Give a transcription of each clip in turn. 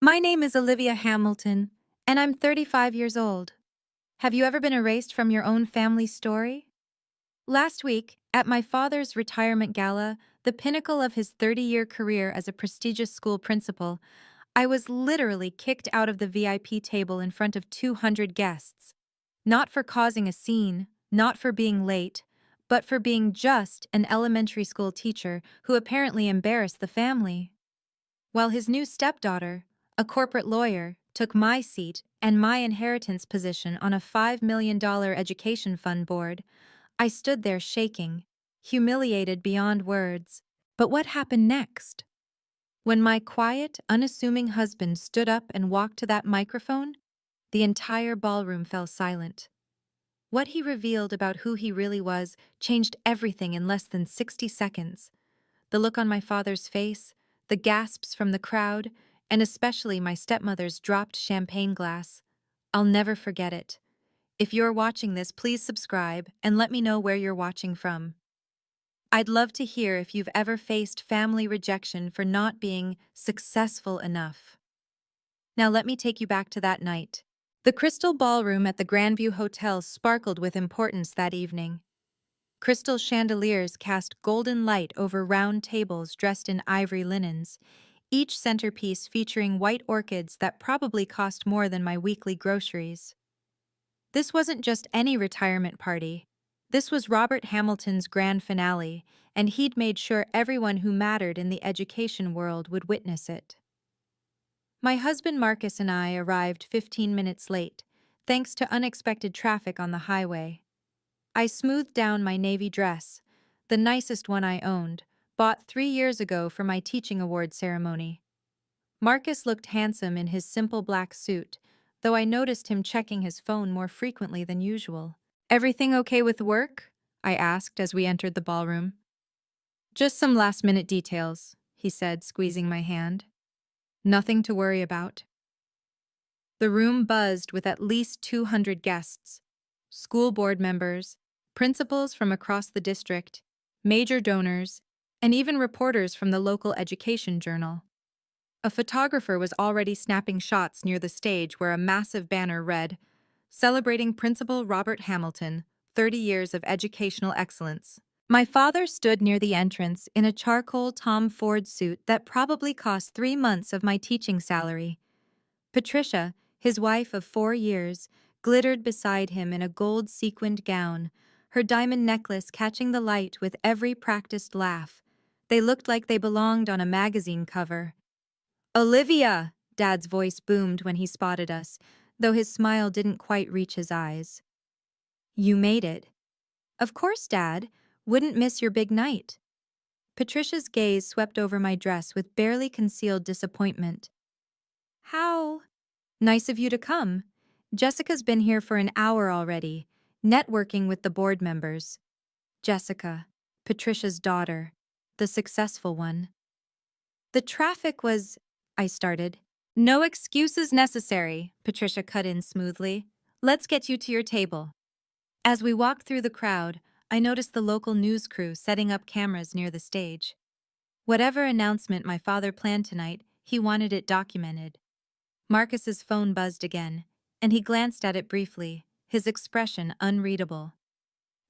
My name is Olivia Hamilton, and I'm 35 years old. Have you ever been erased from your own family story? Last week, at my father's retirement gala, the pinnacle of his 30-year career as a prestigious school principal, I was literally kicked out of the VIP table in front of 200 guests. Not for causing a scene, not for being late, but for being just an elementary school teacher who apparently embarrassed the family. While his new stepdaughter, a corporate lawyer, took my seat and my inheritance position on a $5 million education fund board, I stood there shaking, humiliated beyond words. But what happened next? When my quiet, unassuming husband stood up and walked to that microphone, the entire ballroom fell silent. What he revealed about who he really was changed everything in less than 60 seconds. The look on my father's face, the gasps from the crowd, and especially my stepmother's dropped champagne glass. I'll never forget it. If you're watching this, please subscribe and let me know where you're watching from. I'd love to hear if you've ever faced family rejection for not being successful enough. Now let me take you back to that night. The crystal ballroom at the Grandview Hotel sparkled with importance that evening. Crystal chandeliers cast golden light over round tables dressed in ivory linens, each centerpiece featuring white orchids that probably cost more than my weekly groceries. This wasn't just any retirement party. This was Robert Hamilton's grand finale, and he'd made sure everyone who mattered in the education world would witness it. My husband Marcus and I arrived 15 minutes late, thanks to unexpected traffic on the highway. I smoothed down my navy dress, the nicest one I owned, bought 3 years ago for my teaching award ceremony. Marcus looked handsome in his simple black suit, though I noticed him checking his phone more frequently than usual. "Everything okay with work?" I asked as we entered the ballroom. "Just some last-minute details," he said, squeezing my hand. "Nothing to worry about." The room buzzed with at least 200 guests, school board members, principals from across the district, major donors, and even reporters from the local education journal. A photographer was already snapping shots near the stage where a massive banner read, "Celebrating Principal Robert Hamilton, 30 years of educational excellence." My father stood near the entrance in a charcoal Tom Ford suit that probably cost 3 months of my teaching salary. Patricia, his wife of 4 years, glittered beside him in a gold sequined gown, her diamond necklace catching the light with every practiced laugh. They looked like they belonged on a magazine cover. "Olivia!" Dad's voice boomed when he spotted us, though his smile didn't quite reach his eyes. "You made it." "Of course, Dad. Wouldn't miss your big night." Patricia's gaze swept over my dress with barely concealed disappointment. "How nice of you to come. Jessica's been here for an hour already, networking with the board members." Jessica, Patricia's daughter, the successful one. "The traffic was—" I started. "No excuses necessary," Patricia cut in smoothly. "Let's get you to your table." As we walked through the crowd, I noticed the local news crew setting up cameras near the stage. Whatever announcement my father planned tonight, he wanted it documented. Marcus's phone buzzed again, and he glanced at it briefly, his expression unreadable.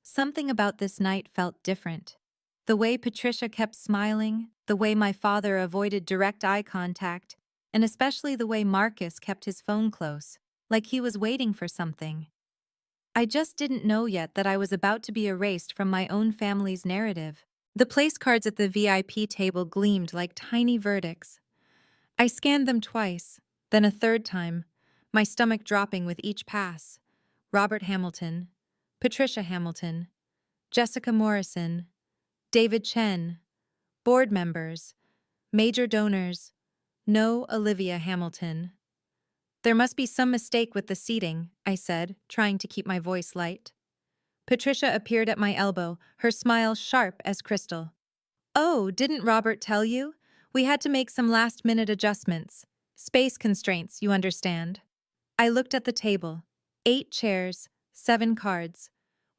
Something about this night felt different. The way Patricia kept smiling, the way my father avoided direct eye contact, and especially the way Marcus kept his phone close, like he was waiting for something. I just didn't know yet that I was about to be erased from my own family's narrative. The place cards at the VIP table gleamed like tiny verdicts. I scanned them twice, then a third time, my stomach dropping with each pass. Robert Hamilton, Patricia Hamilton, Jessica Morrison, David Chen, board members, major donors, no Olivia Hamilton. "There must be some mistake with the seating," I said, trying to keep my voice light. Patricia appeared at my elbow, her smile sharp as crystal. "Oh, didn't Robert tell you? We had to make some last-minute adjustments. Space constraints, you understand." I looked at the table. 8 chairs, 7 cards.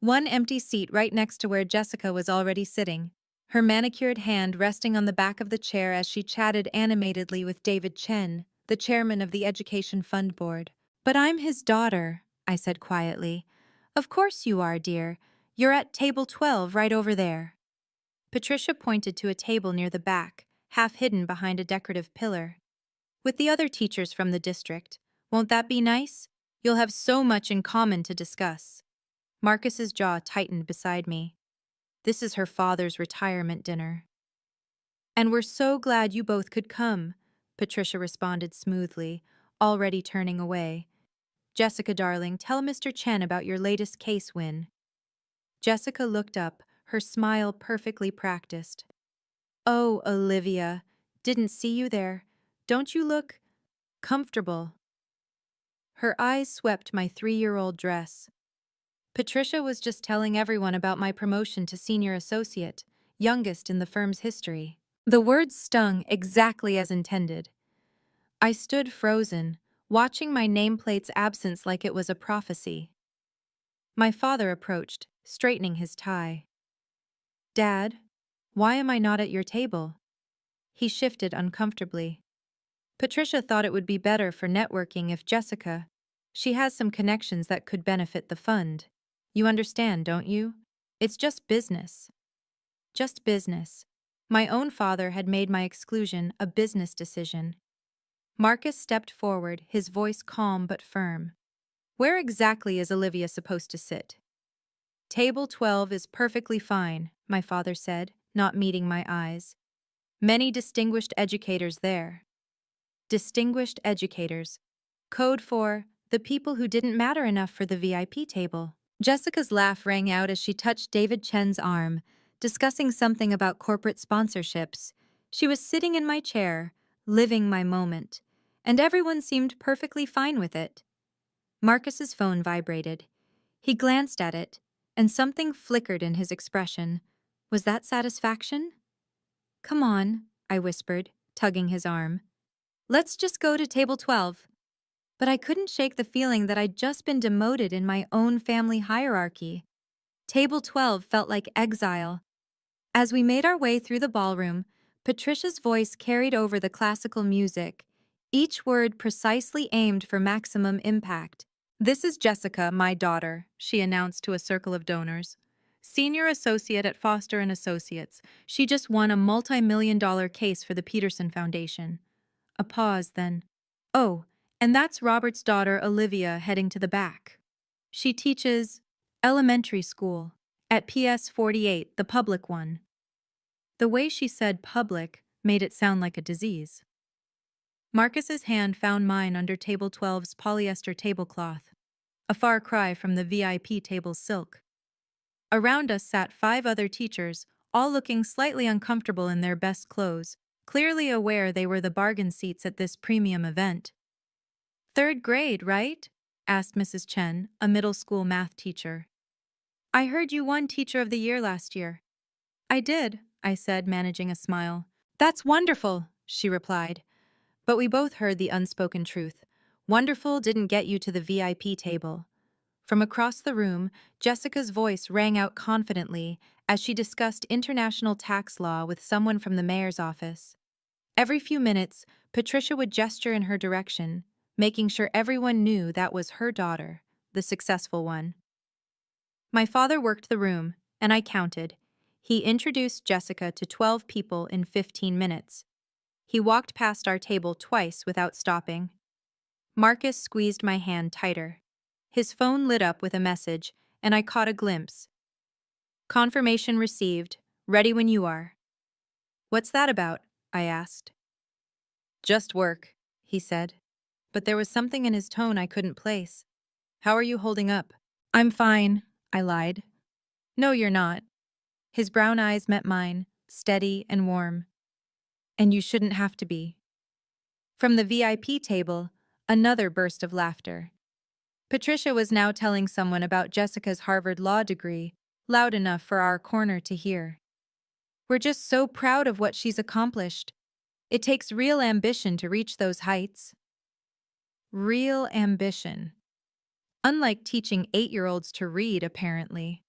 One empty seat right next to where Jessica was already sitting, her manicured hand resting on the back of the chair as she chatted animatedly with David Chen, the chairman of the Education Fund Board. But I'm his daughter, I said quietly. Of course you are, dear. You're at table 12 right over there. Patricia pointed to a table near the back, half hidden behind a decorative pillar. With the other teachers from the district. Won't that be nice? You'll have so much in common to discuss. Marcus's jaw tightened beside me. This is her father's retirement dinner. And we're so glad you both could come, Patricia responded smoothly, already turning away. Jessica, darling, tell Mr. Chen about your latest case win. Jessica looked up, her smile perfectly practiced. Oh, Olivia, didn't see you there. Don't you look comfortable? Her eyes swept my 3-year-old dress. Patricia was just telling everyone about my promotion to senior associate, youngest in the firm's history. The words stung exactly as intended. I stood frozen, watching my nameplate's absence like it was a prophecy. My father approached, straightening his tie. Dad, why am I not at your table? He shifted uncomfortably. Patricia thought it would be better for networking if Jessica. She has some connections that could benefit the fund. You understand, don't you? It's just business. Just business. My own father had made my exclusion a business decision. Marcus stepped forward, his voice calm but firm. Where exactly is Olivia supposed to sit? Table 12 is perfectly fine, my father said, not meeting my eyes. Many distinguished educators there. Distinguished educators. Code for the people who didn't matter enough for the VIP table. Jessica's laugh rang out as she touched David Chen's arm, discussing something about corporate sponsorships. She was sitting in my chair, living my moment, and everyone seemed perfectly fine with it. Marcus's phone vibrated. He glanced at it, and something flickered in his expression. Was that satisfaction? Come on, I whispered, tugging his arm. Let's just go to table 12. But I couldn't shake the feeling that I'd just been demoted in my own family hierarchy. Table 12 felt like exile. As we made our way through the ballroom, Patricia's voice carried over the classical music, each word precisely aimed for maximum impact. This is Jessica, my daughter, she announced to a circle of donors. Senior associate at Foster & Associates. She just won a multi-million-dollar case for the Peterson Foundation. A pause, then. Oh, and that's Robert's daughter, Olivia, heading to the back. She teaches elementary school at PS 48, the public one. The way she said public made it sound like a disease. Marcus's hand found mine under table 12's polyester tablecloth, a far cry from the VIP table's silk. Around us sat 5 other teachers, all looking slightly uncomfortable in their best clothes, clearly aware they were the bargain seats at this premium event. "Third grade, right?" asked Mrs. Chen, a middle school math teacher. "I heard you won Teacher of the Year last year." "I did," I said, managing a smile. "That's wonderful," she replied. But we both heard the unspoken truth. Wonderful didn't get you to the VIP table. From across the room, Jessica's voice rang out confidently as she discussed international tax law with someone from the mayor's office. Every few minutes, Patricia would gesture in her direction, making sure everyone knew that was her daughter, the successful one. My father worked the room, and I counted. He introduced Jessica to 12 people in 15 minutes. He walked past our table twice without stopping. Marcus squeezed my hand tighter. His phone lit up with a message, and I caught a glimpse. "Confirmation received. Ready when you are." "What's that about?" I asked. "Just work," he said. But there was something in his tone I couldn't place. "How are you holding up?" "I'm fine," I lied. "No, you're not." His brown eyes met mine, steady and warm. "And you shouldn't have to be." From the VIP table, another burst of laughter. Patricia was now telling someone about Jessica's Harvard law degree, loud enough for our corner to hear. "We're just so proud of what she's accomplished. It takes real ambition to reach those heights." Real ambition. Unlike teaching 8-year-olds to read, apparently.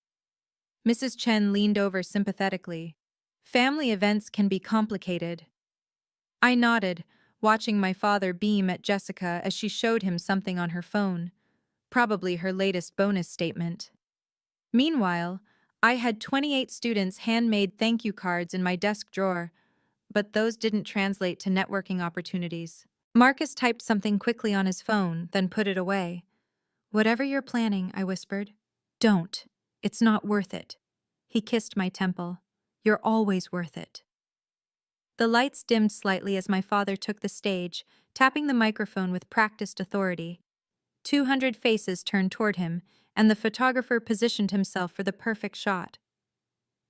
Mrs. Chen leaned over sympathetically. "Family events can be complicated." I nodded, watching my father beam at Jessica as she showed him something on her phone, probably her latest bonus statement. Meanwhile, I had 28 students' handmade thank you cards in my desk drawer, but those didn't translate to networking opportunities. Marcus typed something quickly on his phone, then put it away. "Whatever you're planning," I whispered. "Don't. It's not worth it." He kissed my temple. "You're always worth it." The lights dimmed slightly as my father took the stage, tapping the microphone with practiced authority. 200 faces turned toward him, and the photographer positioned himself for the perfect shot.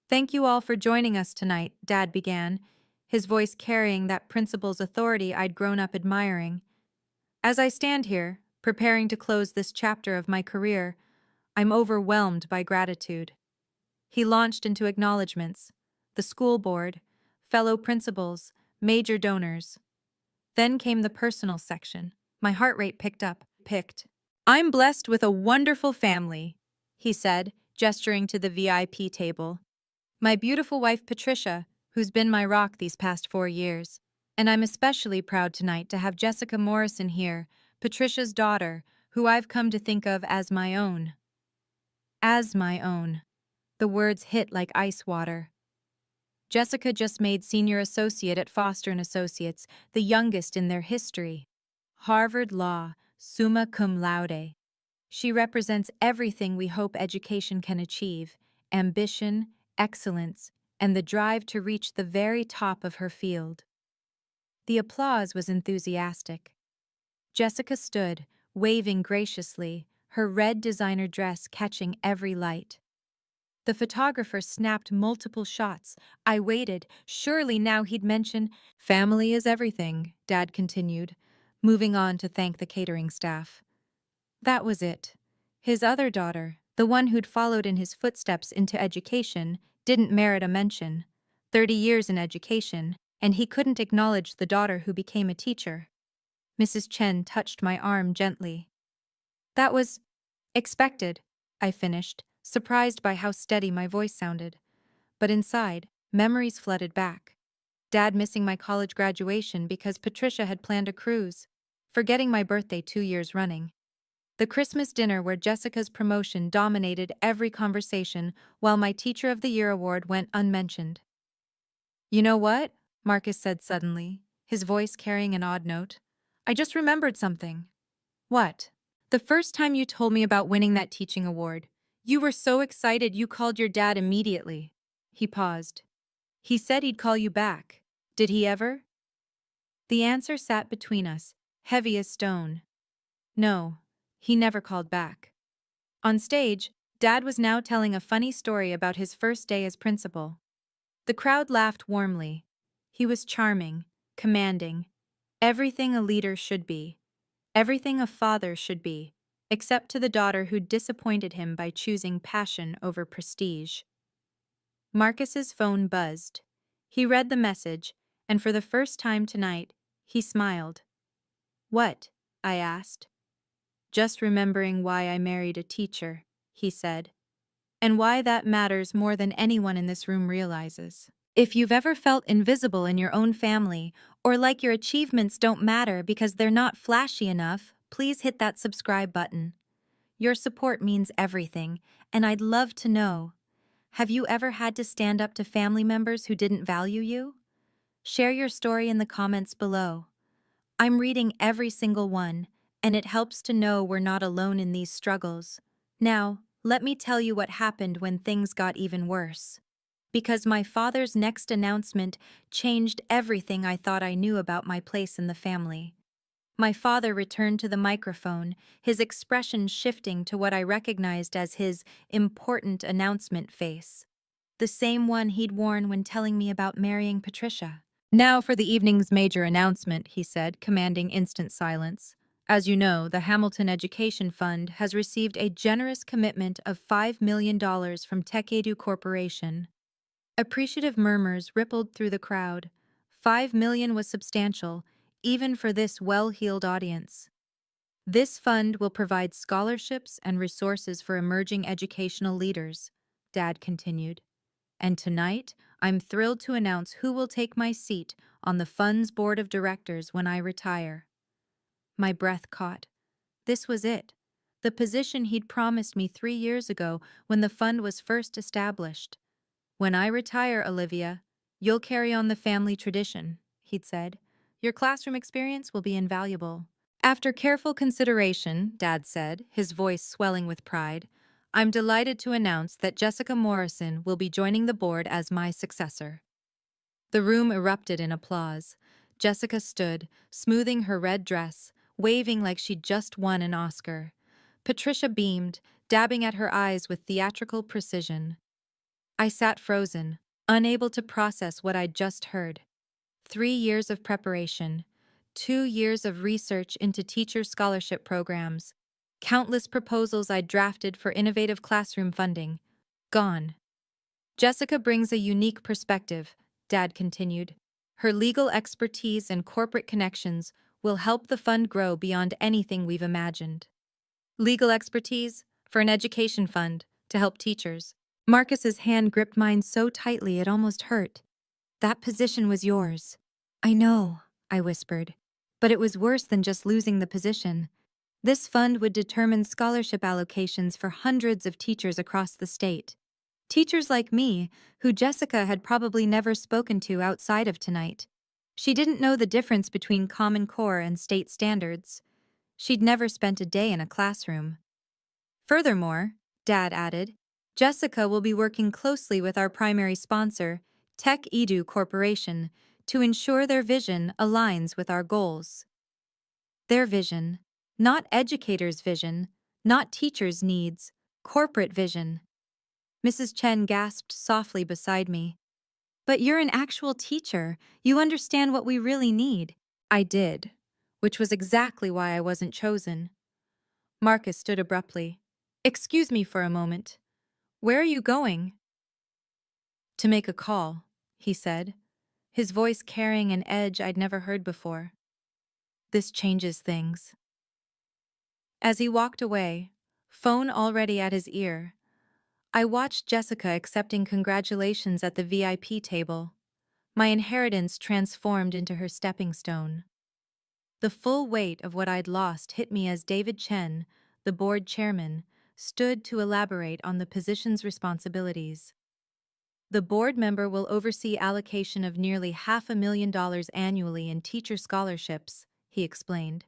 "Thank you all for joining us tonight," Dad began, his voice carrying that principal's authority I'd grown up admiring. "As I stand here, preparing to close this chapter of my career, I'm overwhelmed by gratitude." He launched into acknowledgments: the school board, fellow principals, major donors. Then came the personal section. My heart rate picked. "I'm blessed with a wonderful family," he said, gesturing to the VIP table. "My beautiful wife Patricia, who's been my rock these past 4 years. And I'm especially proud tonight to have Jessica Morrison here, Patricia's daughter, who I've come to think of as my own." As my own. The words hit like ice water. Jessica just made senior associate at Foster & Associates, the youngest in their history. Harvard Law, summa cum laude. She represents everything we hope education can achieve: ambition, excellence, and the drive to reach the very top of her field. The applause was enthusiastic. Jessica stood, waving graciously, her red designer dress catching every light. The photographer snapped multiple shots. I waited. Surely now he'd mention, "Family is everything," Dad continued, moving on to thank the catering staff. That was it. His other daughter, the one who'd followed in his footsteps into education, didn't merit a mention. 30 years in education, and he couldn't acknowledge the daughter who became a teacher. Mrs. Chen touched my arm gently. "That was expected," I finished, surprised by how steady my voice sounded. But inside, memories flooded back. Dad missing my college graduation because Patricia had planned a cruise. Forgetting my birthday 2 years running. The Christmas dinner where Jessica's promotion dominated every conversation while my Teacher of the Year award went unmentioned. "You know what?" Marcus said suddenly, his voice carrying an odd note. "I just remembered something." "What?" "The first time you told me about winning that teaching award, you were so excited you called your dad immediately." He paused. "He said he'd call you back. Did he ever?" The answer sat between us, heavy as stone. No, he never called back. On stage, Dad was now telling a funny story about his first day as principal. The crowd laughed warmly. He was charming, commanding, everything a leader should be. Everything a father should be, except to the daughter who disappointed him by choosing passion over prestige. Marcus's phone buzzed. He read the message, and for the first time tonight, he smiled. "What?" I asked. "Just remembering why I married a teacher," he said, "and why that matters more than anyone in this room realizes." If you've ever felt invisible in your own family, or like your achievements don't matter because they're not flashy enough, please hit that subscribe button. Your support means everything, and I'd love to know. Have you ever had to stand up to family members who didn't value you? Share your story in the comments below. I'm reading every single one, and it helps to know we're not alone in these struggles. Now, let me tell you what happened when things got even worse. Because my father's next announcement changed everything I thought I knew about my place in the family. My father returned to the microphone, his expression shifting to what I recognized as his important announcement face. The same one he'd worn when telling me about marrying Patricia. "Now for the evening's major announcement," he said, commanding instant silence. "As you know, the Hamilton Education Fund has received a generous commitment of $5 million from TechEdu Corporation." Appreciative murmurs rippled through the crowd. 5 million was substantial, even for this well-heeled audience. "This fund will provide scholarships and resources for emerging educational leaders," Dad continued. "And tonight, I'm thrilled to announce who will take my seat on the fund's board of directors when I retire. My breath caught. This was it. The position he'd promised me 3 years ago when the fund was first established. When I retire, Olivia, you'll carry on the family tradition, he'd said. Your classroom experience will be invaluable. After careful consideration, Dad said, his voice swelling with pride, I'm delighted to announce that Jessica Morrison will be joining the board as my successor. The room erupted in applause. Jessica stood, smoothing her red dress, waving like she'd just won an Oscar. Patricia beamed, dabbing at her eyes with theatrical precision. I sat frozen, unable to process what I'd just heard. 3 years of preparation, 2 years of research into teacher scholarship programs, countless proposals I'd drafted for innovative classroom funding. Gone. Jessica brings a unique perspective, Dad continued. Her legal expertise and corporate connections will help the fund grow beyond anything we've imagined. Legal expertise for an education fund to help teachers. Marcus's hand gripped mine so tightly it almost hurt. That position was yours. I know, I whispered. But it was worse than just losing the position. This fund would determine scholarship allocations for hundreds of teachers across the state. Teachers like me, who Jessica had probably never spoken to outside of tonight. She didn't know the difference between Common Core and state standards. She'd never spent a day in a classroom. Furthermore, Dad added, Jessica will be working closely with our primary sponsor, Tech Edu Corporation, to ensure their vision aligns with our goals. Their vision, not educators' vision, not teachers' needs, corporate vision. Mrs. Chen gasped softly beside me. But you're an actual teacher. You understand what we really need. I did, which was exactly why I wasn't chosen. Marcus stood abruptly. Excuse me for a moment. Where are you going? To make a call, he said, his voice carrying an edge I'd never heard before. This changes things. As he walked away, phone already at his ear, I watched Jessica accepting congratulations at the VIP table. My inheritance transformed into her stepping stone. The full weight of what I'd lost hit me as David Chen, the board chairman, stood to elaborate on the position's responsibilities. The board member will oversee allocation of nearly $500,000 annually in teacher scholarships, he explained.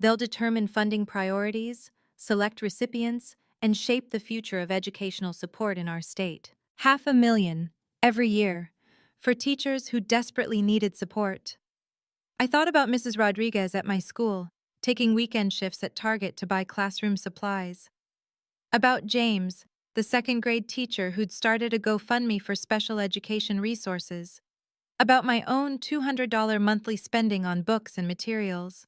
They'll determine funding priorities, select recipients, and shape the future of educational support in our state. $500,000 every year for teachers who desperately needed support. I thought about Mrs. Rodriguez at my school, taking weekend shifts at Target to buy classroom supplies. About James, the second-grade teacher who'd started a GoFundMe for special education resources. About my own $200 monthly spending on books and materials.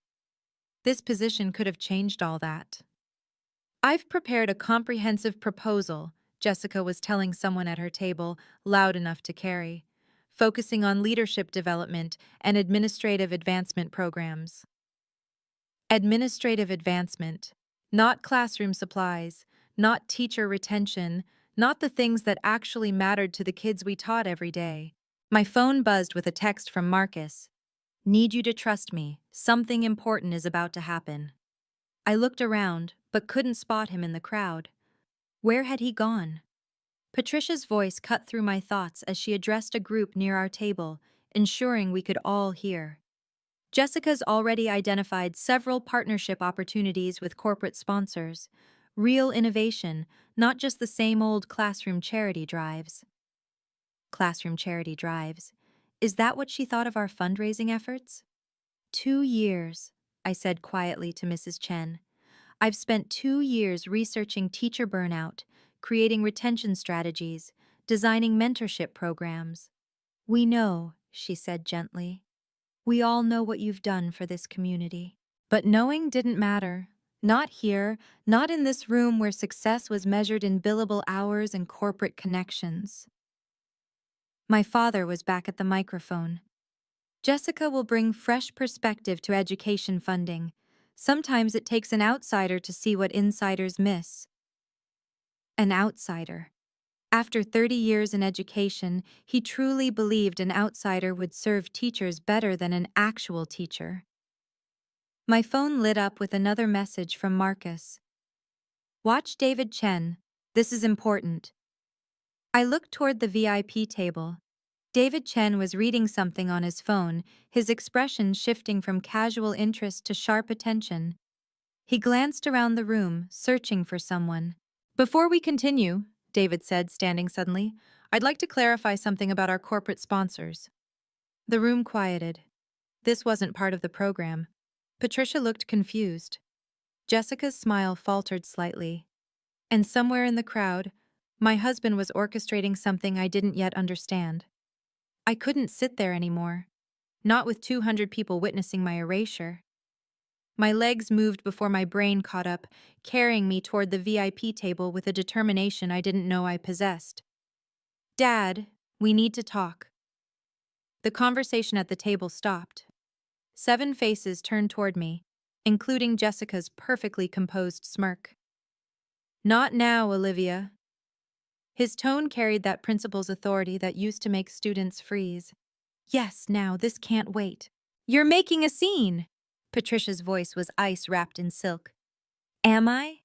This position could have changed all that. I've prepared a comprehensive proposal, Jessica was telling someone at her table, loud enough to carry, focusing on leadership development and administrative advancement programs. Administrative advancement, not classroom supplies, not teacher retention, not the things that actually mattered to the kids we taught every day. My phone buzzed with a text from Marcus. Need you to trust me. Something important is about to happen. I looked around, but couldn't spot him in the crowd. Where had he gone? Patricia's voice cut through my thoughts as she addressed a group near our table, ensuring we could all hear. Jessica's already identified several partnership opportunities with corporate sponsors. Real innovation, not just the same old classroom charity drives. Classroom charity drives. Is that what she thought of our fundraising efforts? 2 years, I said quietly to Mrs. Chen. I've spent 2 years researching teacher burnout, creating retention strategies, designing mentorship programs. We know, she said gently. We all know what you've done for this community. But knowing didn't matter. Not here, not in this room where success was measured in billable hours and corporate connections. My father was back at the microphone. Jessica will bring fresh perspective to education funding. Sometimes it takes an outsider to see what insiders miss. An outsider. After 30 years in education, he truly believed an outsider would serve teachers better than an actual teacher. My phone lit up with another message from Marcus. Watch David Chen. This is important. I looked toward the VIP table. David Chen was reading something on his phone, his expression shifting from casual interest to sharp attention. He glanced around the room, searching for someone. Before we continue, David said, standing suddenly, I'd like to clarify something about our corporate sponsors. The room quieted. This wasn't part of the program. Patricia looked confused. Jessica's smile faltered slightly. And somewhere in the crowd, my husband was orchestrating something I didn't yet understand. I couldn't sit there anymore, not with 200 people witnessing my erasure. My legs moved before my brain caught up, carrying me toward the VIP table with a determination I didn't know I possessed. Dad, we need to talk. The conversation at the table stopped. 7 faces turned toward me, including Jessica's perfectly composed smirk. Not now, Olivia. His tone carried that principal's authority that used to make students freeze. Yes, now, this can't wait. You're making a scene! Patricia's voice was ice wrapped in silk. Am I?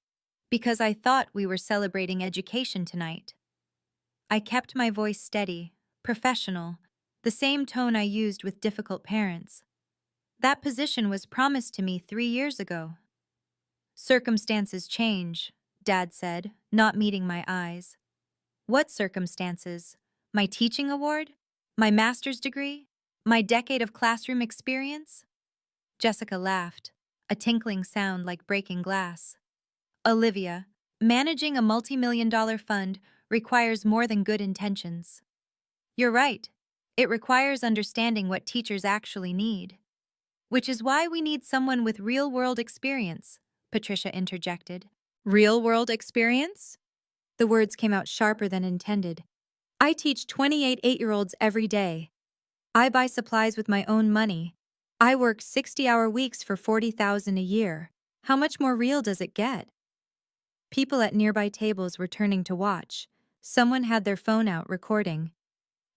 Because I thought we were celebrating education tonight. I kept my voice steady, professional, the same tone I used with difficult parents. That position was promised to me 3 years ago. Circumstances change, Dad said, not meeting my eyes. What circumstances? My teaching award? My master's degree? My decade of classroom experience? Jessica laughed, a tinkling sound like breaking glass. Olivia, managing a multi-million-dollar fund requires more than good intentions. You're right. It requires understanding what teachers actually need. Which is why we need someone with real-world experience, Patricia interjected. Real-world experience? The words came out sharper than intended. I teach 28 8-year-olds every day. I buy supplies with my own money. I work 60-hour weeks for $40,000 a year. How much more real does it get? People at nearby tables were turning to watch. Someone had their phone out recording.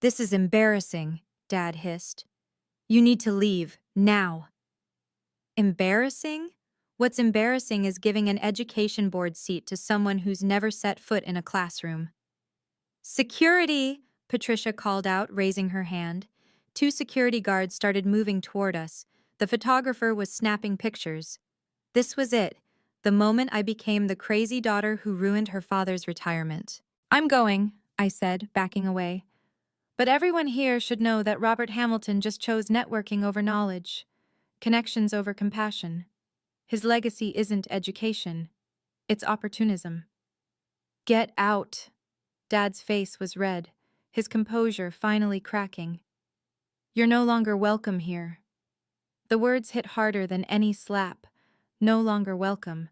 This is embarrassing, Dad hissed. You need to leave, now. Embarrassing? What's embarrassing is giving an education board seat to someone who's never set foot in a classroom. Security, Patricia called out, raising her hand. 2 security guards started moving toward us. The photographer was snapping pictures. This was it, the moment I became the crazy daughter who ruined her father's retirement. I'm going, I said, backing away. But everyone here should know that Robert Hamilton just chose networking over knowledge, connections over compassion. His legacy isn't education, it's opportunism. Get out. Dad's face was red, his composure finally cracking. You're no longer welcome here. The words hit harder than any slap. No longer welcome.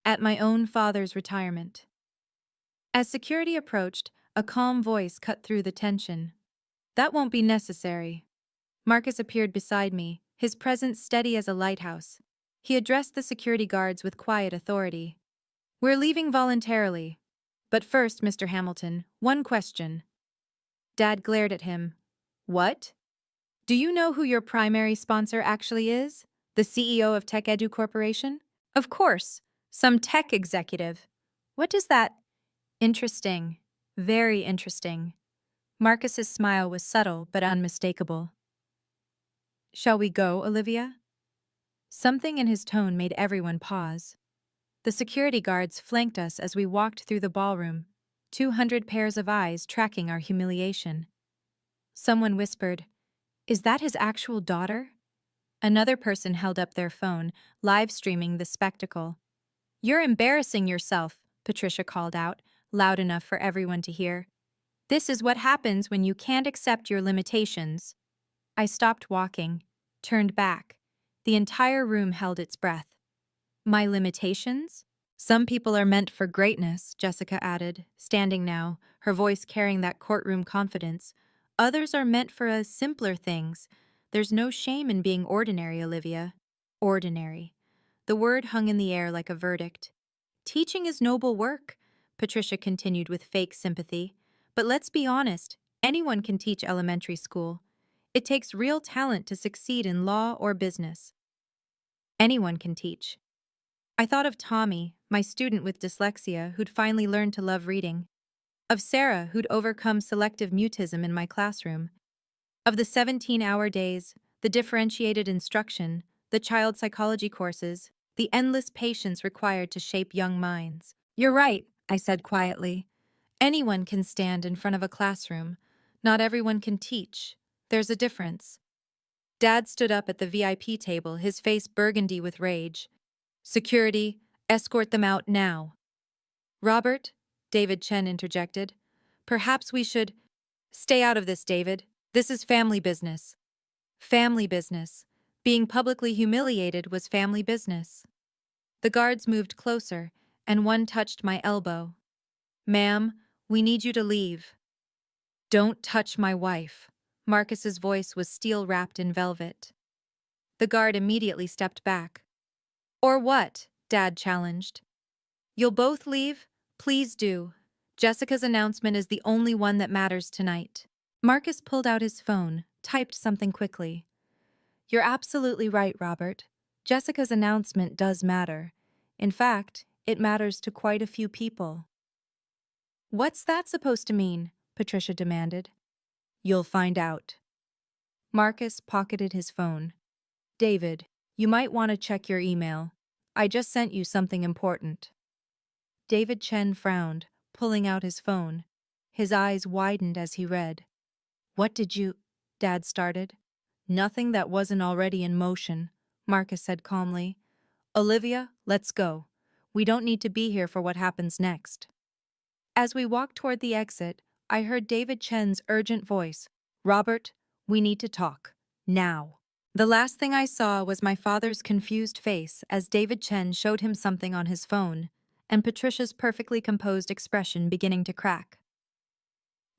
At my own father's retirement. As security approached, a calm voice cut through the tension. That won't be necessary. Marcus appeared beside me, his presence steady as a lighthouse. He addressed the security guards with quiet authority. We're leaving voluntarily. But first, Mr. Hamilton, one question. Dad glared at him. What? Do you know who your primary sponsor actually is? The CEO of Tech Edu Corporation? Of course, some tech executive. What does that? Interesting. Very interesting. Marcus's smile was subtle but unmistakable. Shall we go, Olivia? Something in his tone made everyone pause. The security guards flanked us as we walked through the ballroom, 200 pairs of eyes tracking our humiliation. Someone whispered, Is that his actual daughter? Another person held up their phone, live streaming the spectacle. You're embarrassing yourself, Patricia called out, loud enough for everyone to hear. This is what happens when you can't accept your limitations. I stopped walking, turned back. The entire room held its breath. My limitations? Some people are meant for greatness, Jessica added, standing now, her voice carrying that courtroom confidence. Others are meant for simpler things. There's no shame in being ordinary, Olivia. Ordinary. The word hung in the air like a verdict. Teaching is noble work, Patricia continued with fake sympathy. But let's be honest, anyone can teach elementary school. It takes real talent to succeed in law or business. Anyone can teach. I thought of Tommy, my student with dyslexia who'd finally learned to love reading. Of Sarah, who'd overcome selective mutism in my classroom. Of the 17-hour days, the differentiated instruction, the child psychology courses, the endless patience required to shape young minds. You're right, I said quietly. Anyone can stand in front of a classroom. Not everyone can teach. There's a difference. Dad stood up at the VIP table, his face burgundy with rage. Security, escort them out now. Robert, David Chen interjected. Perhaps we should— Stay out of this, David. This is family business. Family business. Being publicly humiliated was family business. The guards moved closer, and one touched my elbow. Ma'am, we need you to leave. Don't touch my wife. Marcus's voice was steel-wrapped in velvet. The guard immediately stepped back. Or what? Dad challenged. You'll both leave? Please do. Jessica's announcement is the only one that matters tonight. Marcus pulled out his phone, typed something quickly. You're absolutely right, Robert. Jessica's announcement does matter. In fact, it matters to quite a few people. What's that supposed to mean? Patricia demanded. You'll find out. Marcus pocketed his phone. David, you might want to check your email. I just sent you something important. David Chen frowned, pulling out his phone. His eyes widened as he read. What did you— Dad started. Nothing that wasn't already in motion, Marcus said calmly. Olivia, let's go. We don't need to be here for what happens next. As we walked toward the exit, I heard David Chen's urgent voice. Robert, we need to talk. Now. The last thing I saw was my father's confused face as David Chen showed him something on his phone, and Patricia's perfectly composed expression beginning to crack.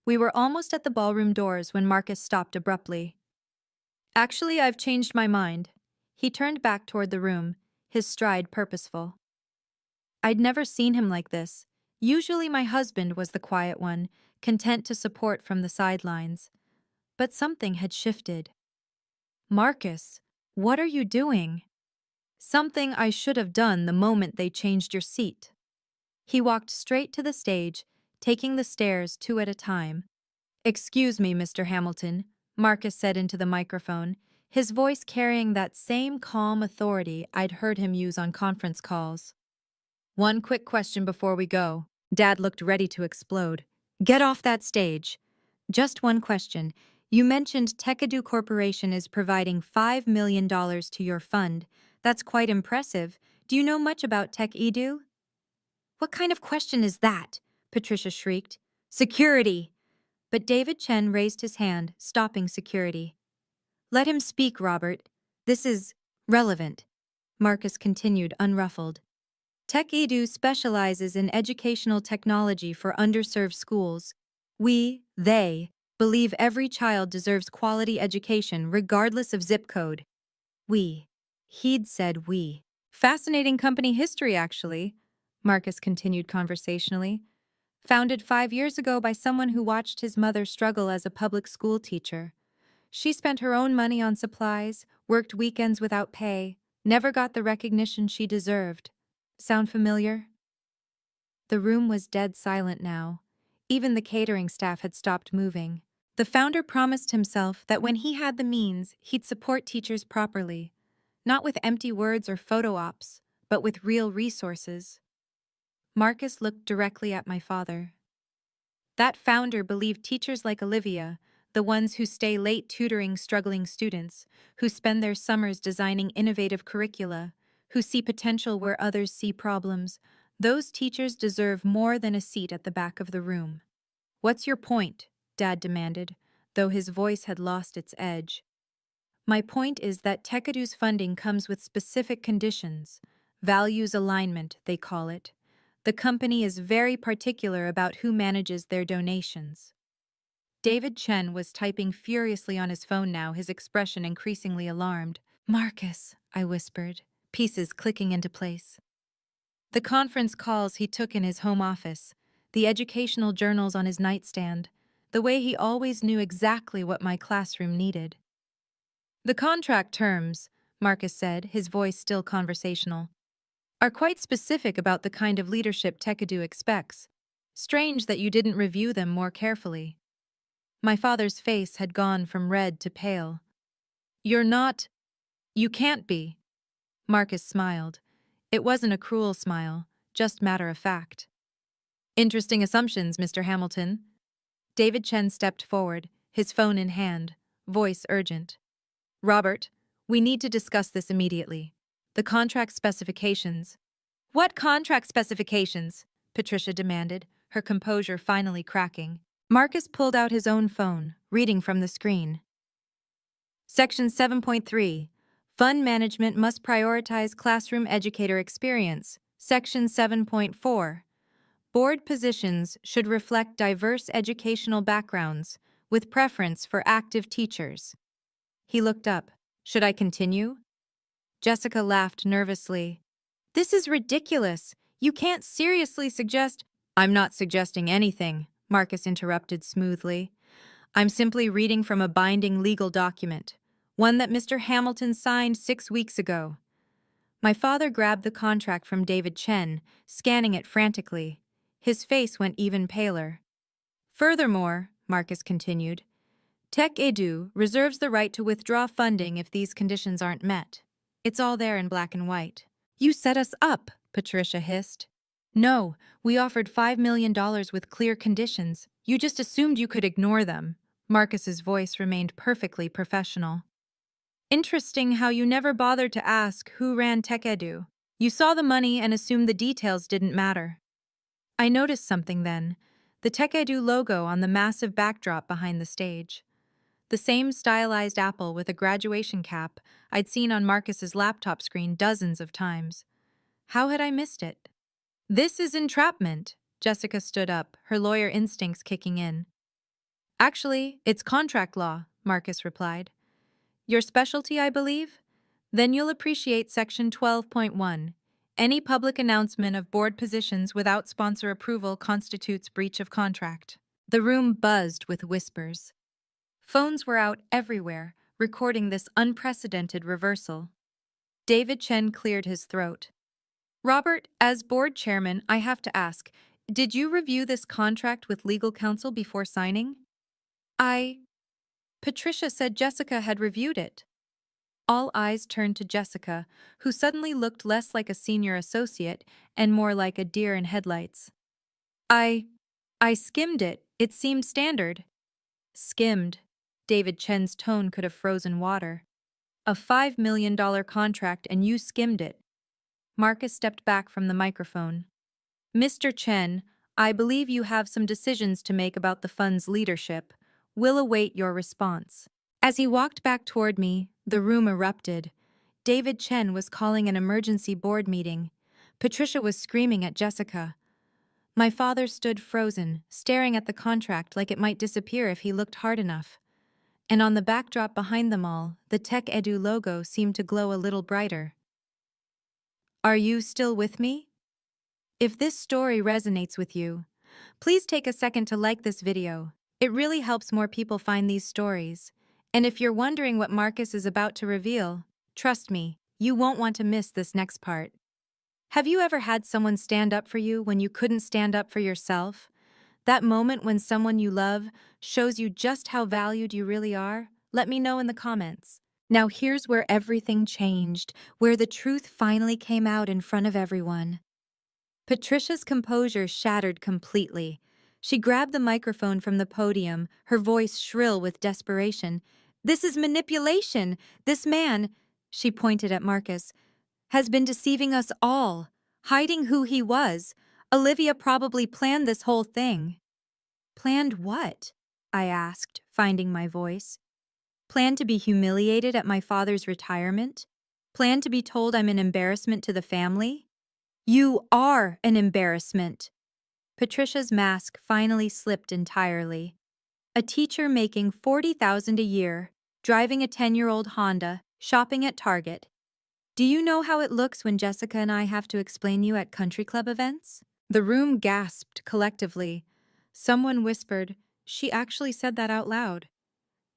We were almost at the ballroom doors when Marcus stopped abruptly. Actually, I've changed my mind. He turned back toward the room, his stride purposeful. I'd never seen him like this. Usually my husband was the quiet one, content to support from the sidelines. But something had shifted. Marcus, what are you doing? Something I should have done the moment they changed your seat. He walked straight to the stage, taking the stairs 2 at a time. Excuse me, Mr. Hamilton, Marcus said into the microphone, his voice carrying that same calm authority I'd heard him use on conference calls. One quick question before we go. Dad looked ready to explode. Get off that stage. Just one question. You mentioned TechEdu Corporation is providing $5 million to your fund. That's quite impressive. Do you know much about TechEdu? What kind of question is that? Patricia shrieked. Security! But David Chen raised his hand, stopping security. Let him speak, Robert. This is relevant. Marcus continued, unruffled. TechEdu specializes in educational technology for underserved schools. They, believe every child deserves quality education regardless of zip code. He'd said we. Fascinating company history, actually, Marcus continued conversationally. Founded 5 years ago by someone who watched his mother struggle as a public school teacher. She spent her own money on supplies, worked weekends without pay, never got the recognition she deserved. Sound familiar? The room was dead silent now. Even the catering staff had stopped moving. The founder promised himself that when he had the means, he'd support teachers properly. Not with empty words or photo ops, but with real resources. Marcus looked directly at my father. That founder believed teachers like Olivia, the ones who stay late tutoring struggling students, who spend their summers designing innovative curricula, who see potential where others see problems, those teachers deserve more than a seat at the back of the room. What's your point? Dad demanded, though his voice had lost its edge. My point is that TechEdu's funding comes with specific conditions. Values alignment, they call it. The company is very particular about who manages their donations. David Chen was typing furiously on his phone now, his expression increasingly alarmed. Marcus, I whispered, pieces clicking into place. The conference calls he took in his home office. the educational journals on his nightstand, the way he always knew exactly what my classroom needed. The contract terms, Marcus said, his voice still conversational, are quite specific about the kind of leadership Tekadu expects. Strange that you didn't review them more carefully. My father's face had gone from red to pale. You're not. You can't be. Marcus smiled. It wasn't a cruel smile, just matter of fact. Interesting assumptions, Mr. Hamilton. David Chen stepped forward, his phone in hand, voice urgent. Robert, we need to discuss this immediately. The contract specifications. What contract specifications? Patricia demanded, her composure finally cracking. Marcus pulled out his own phone, reading from the screen. Section 7.3. Fund management must prioritize classroom educator experience. Section 7.4. Board positions should reflect diverse educational backgrounds, with preference for active teachers. He looked up. Should I continue? Jessica laughed nervously. This is ridiculous. You can't seriously suggest— I'm not suggesting anything, Marcus interrupted smoothly. I'm simply reading from a binding legal document, one that Mr. Hamilton signed 6 weeks ago. My father grabbed the contract from David Chen, scanning it frantically. His face went even paler. Furthermore, Marcus continued, Tech Edu reserves the right to withdraw funding if these conditions aren't met. It's all there in black and white. You set us up, Patricia hissed. No, we offered $5 million with clear conditions. You just assumed you could ignore them. Marcus's voice remained perfectly professional. Interesting how you never bothered to ask who ran Tech Edu. You saw the money and assumed the details didn't matter. I noticed something then, the Tech Edu logo on the massive backdrop behind the stage. The same stylized apple with a graduation cap I'd seen on Marcus's laptop screen dozens of times. How had I missed it? This is entrapment. Jessica stood up, her lawyer instincts kicking in. Actually, it's contract law, Marcus replied. Your specialty, I believe? Then you'll appreciate Section 12.1. Any public announcement of board positions without sponsor approval constitutes breach of contract. The room buzzed with whispers. Phones were out everywhere, recording this unprecedented reversal. David Chen cleared his throat. Robert, as board chairman, I have to ask, did you review this contract with legal counsel before signing? Patricia said Jessica had reviewed it. All eyes turned to Jessica, who suddenly looked less like a senior associate and more like a deer in headlights. I skimmed it. It seemed standard. Skimmed. David Chen's tone could have frozen water. A $5 million contract and you skimmed it. Marcus stepped back from the microphone. Mr. Chen, I believe you have some decisions to make about the fund's leadership. We'll await your response. As he walked back toward me, the room erupted. David Chen was calling an emergency board meeting. Patricia was screaming at Jessica. My father stood frozen, staring at the contract like it might disappear if he looked hard enough. And on the backdrop behind them all, the Tech Edu logo seemed to glow a little brighter. Are you still with me? If this story resonates with you, please take a second to like this video. It really helps more people find these stories. And if you're wondering what Marcus is about to reveal, trust me, you won't want to miss this next part. Have you ever had someone stand up for you when you couldn't stand up for yourself? That moment when someone you love shows you just how valued you really are? Let me know in the comments. Now here's where everything changed, where the truth finally came out in front of everyone. Patricia's composure shattered completely. She grabbed the microphone from the podium, her voice shrill with desperation. This is manipulation. This man, she pointed at Marcus, has been deceiving us all, hiding who he was. Olivia probably planned this whole thing. Planned what? I asked, finding my voice. Planned to be humiliated at my father's retirement? Planned to be told I'm an embarrassment to the family? You are an embarrassment. Patricia's mask finally slipped entirely. A teacher making $40,000 a year, driving a 10-year-old Honda, shopping at Target. Do you know how it looks when Jessica and I have to explain you at country club events? The room gasped collectively. Someone whispered, "She actually said that out loud."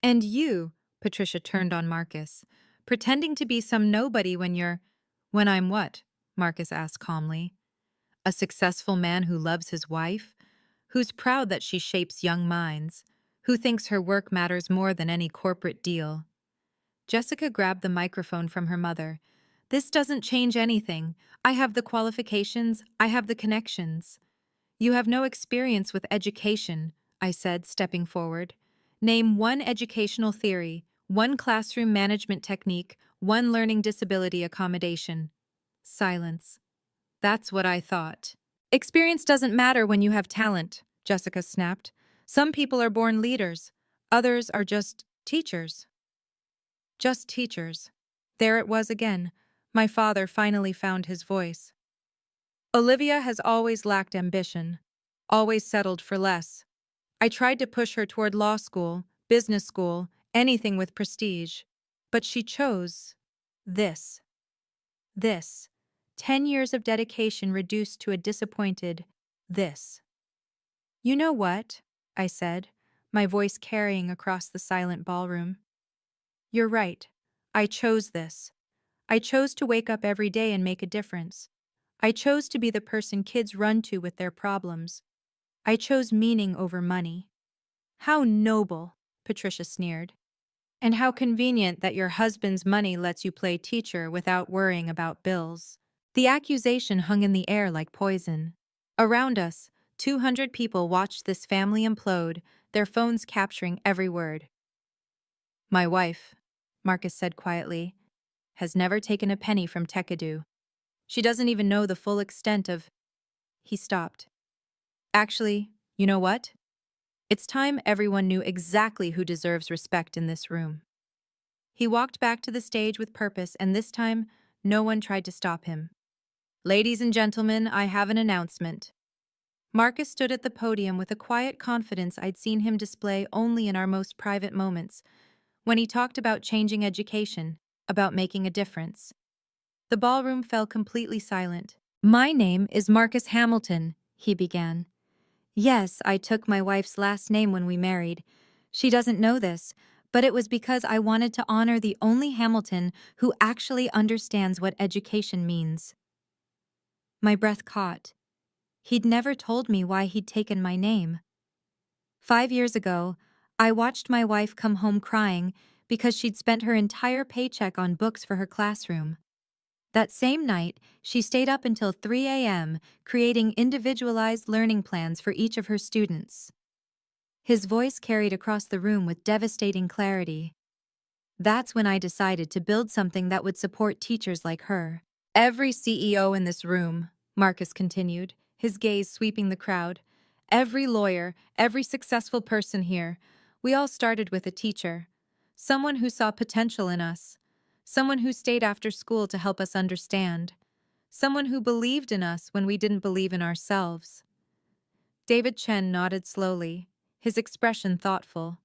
"And you," Patricia turned on Marcus, "pretending to be some nobody when you're—" "When I'm what?" Marcus asked calmly. "A successful man who loves his wife, who's proud that she shapes young minds, who thinks her work matters more than any corporate deal." Jessica grabbed the microphone from her mother. "This doesn't change anything. I have the qualifications, I have the connections." "You have no experience with education," I said, stepping forward. "Name one educational theory, one classroom management technique, one learning disability accommodation." Silence. "That's what I thought." "Experience doesn't matter when you have talent," Jessica snapped. "Some people are born leaders. Others are just teachers." Just teachers. There it was again. My father finally found his voice. "Olivia has always lacked ambition, always settled for less. I tried to push her toward law school, business school, anything with prestige. But she chose this. This. 10 years of dedication reduced to a disappointed this." "You know what?" I said, my voice carrying across the silent ballroom. "You're right. I chose this. I chose to wake up every day and make a difference. I chose to be the person kids run to with their problems. I chose meaning over money." "How noble," Patricia sneered. "And how convenient that your husband's money lets you play teacher without worrying about bills." The accusation hung in the air like poison. Around us, 200 people watched this family implode, their phones capturing every word. "My wife," Marcus said quietly, "has never taken a penny from Tekadu. She doesn't even know the full extent of—" He stopped. "Actually, you know what? It's time everyone knew exactly who deserves respect in this room." He walked back to the stage with purpose, and this time, no one tried to stop him. "Ladies and gentlemen, I have an announcement." Marcus stood at the podium with a quiet confidence I'd seen him display only in our most private moments, when he talked about changing education, about making a difference. The ballroom fell completely silent. "My name is Marcus Hamilton," he began. "Yes, I took my wife's last name when we married. She doesn't know this, but it was because I wanted to honor the only Hamilton who actually understands what education means." My breath caught. He'd never told me why he'd taken my name. 5 years ago, I watched my wife come home crying because she'd spent her entire paycheck on books for her classroom. That same night, she stayed up until 3 a.m., creating individualized learning plans for each of her students. His voice carried across the room with devastating clarity. "That's when I decided to build something that would support teachers like her." "Every CEO in this room," Marcus continued, his gaze sweeping the crowd, "every lawyer, every successful person here, we all started with a teacher. Someone who saw potential in us. Someone who stayed after school to help us understand. Someone who believed in us when we didn't believe in ourselves." David Chen nodded slowly, his expression thoughtful.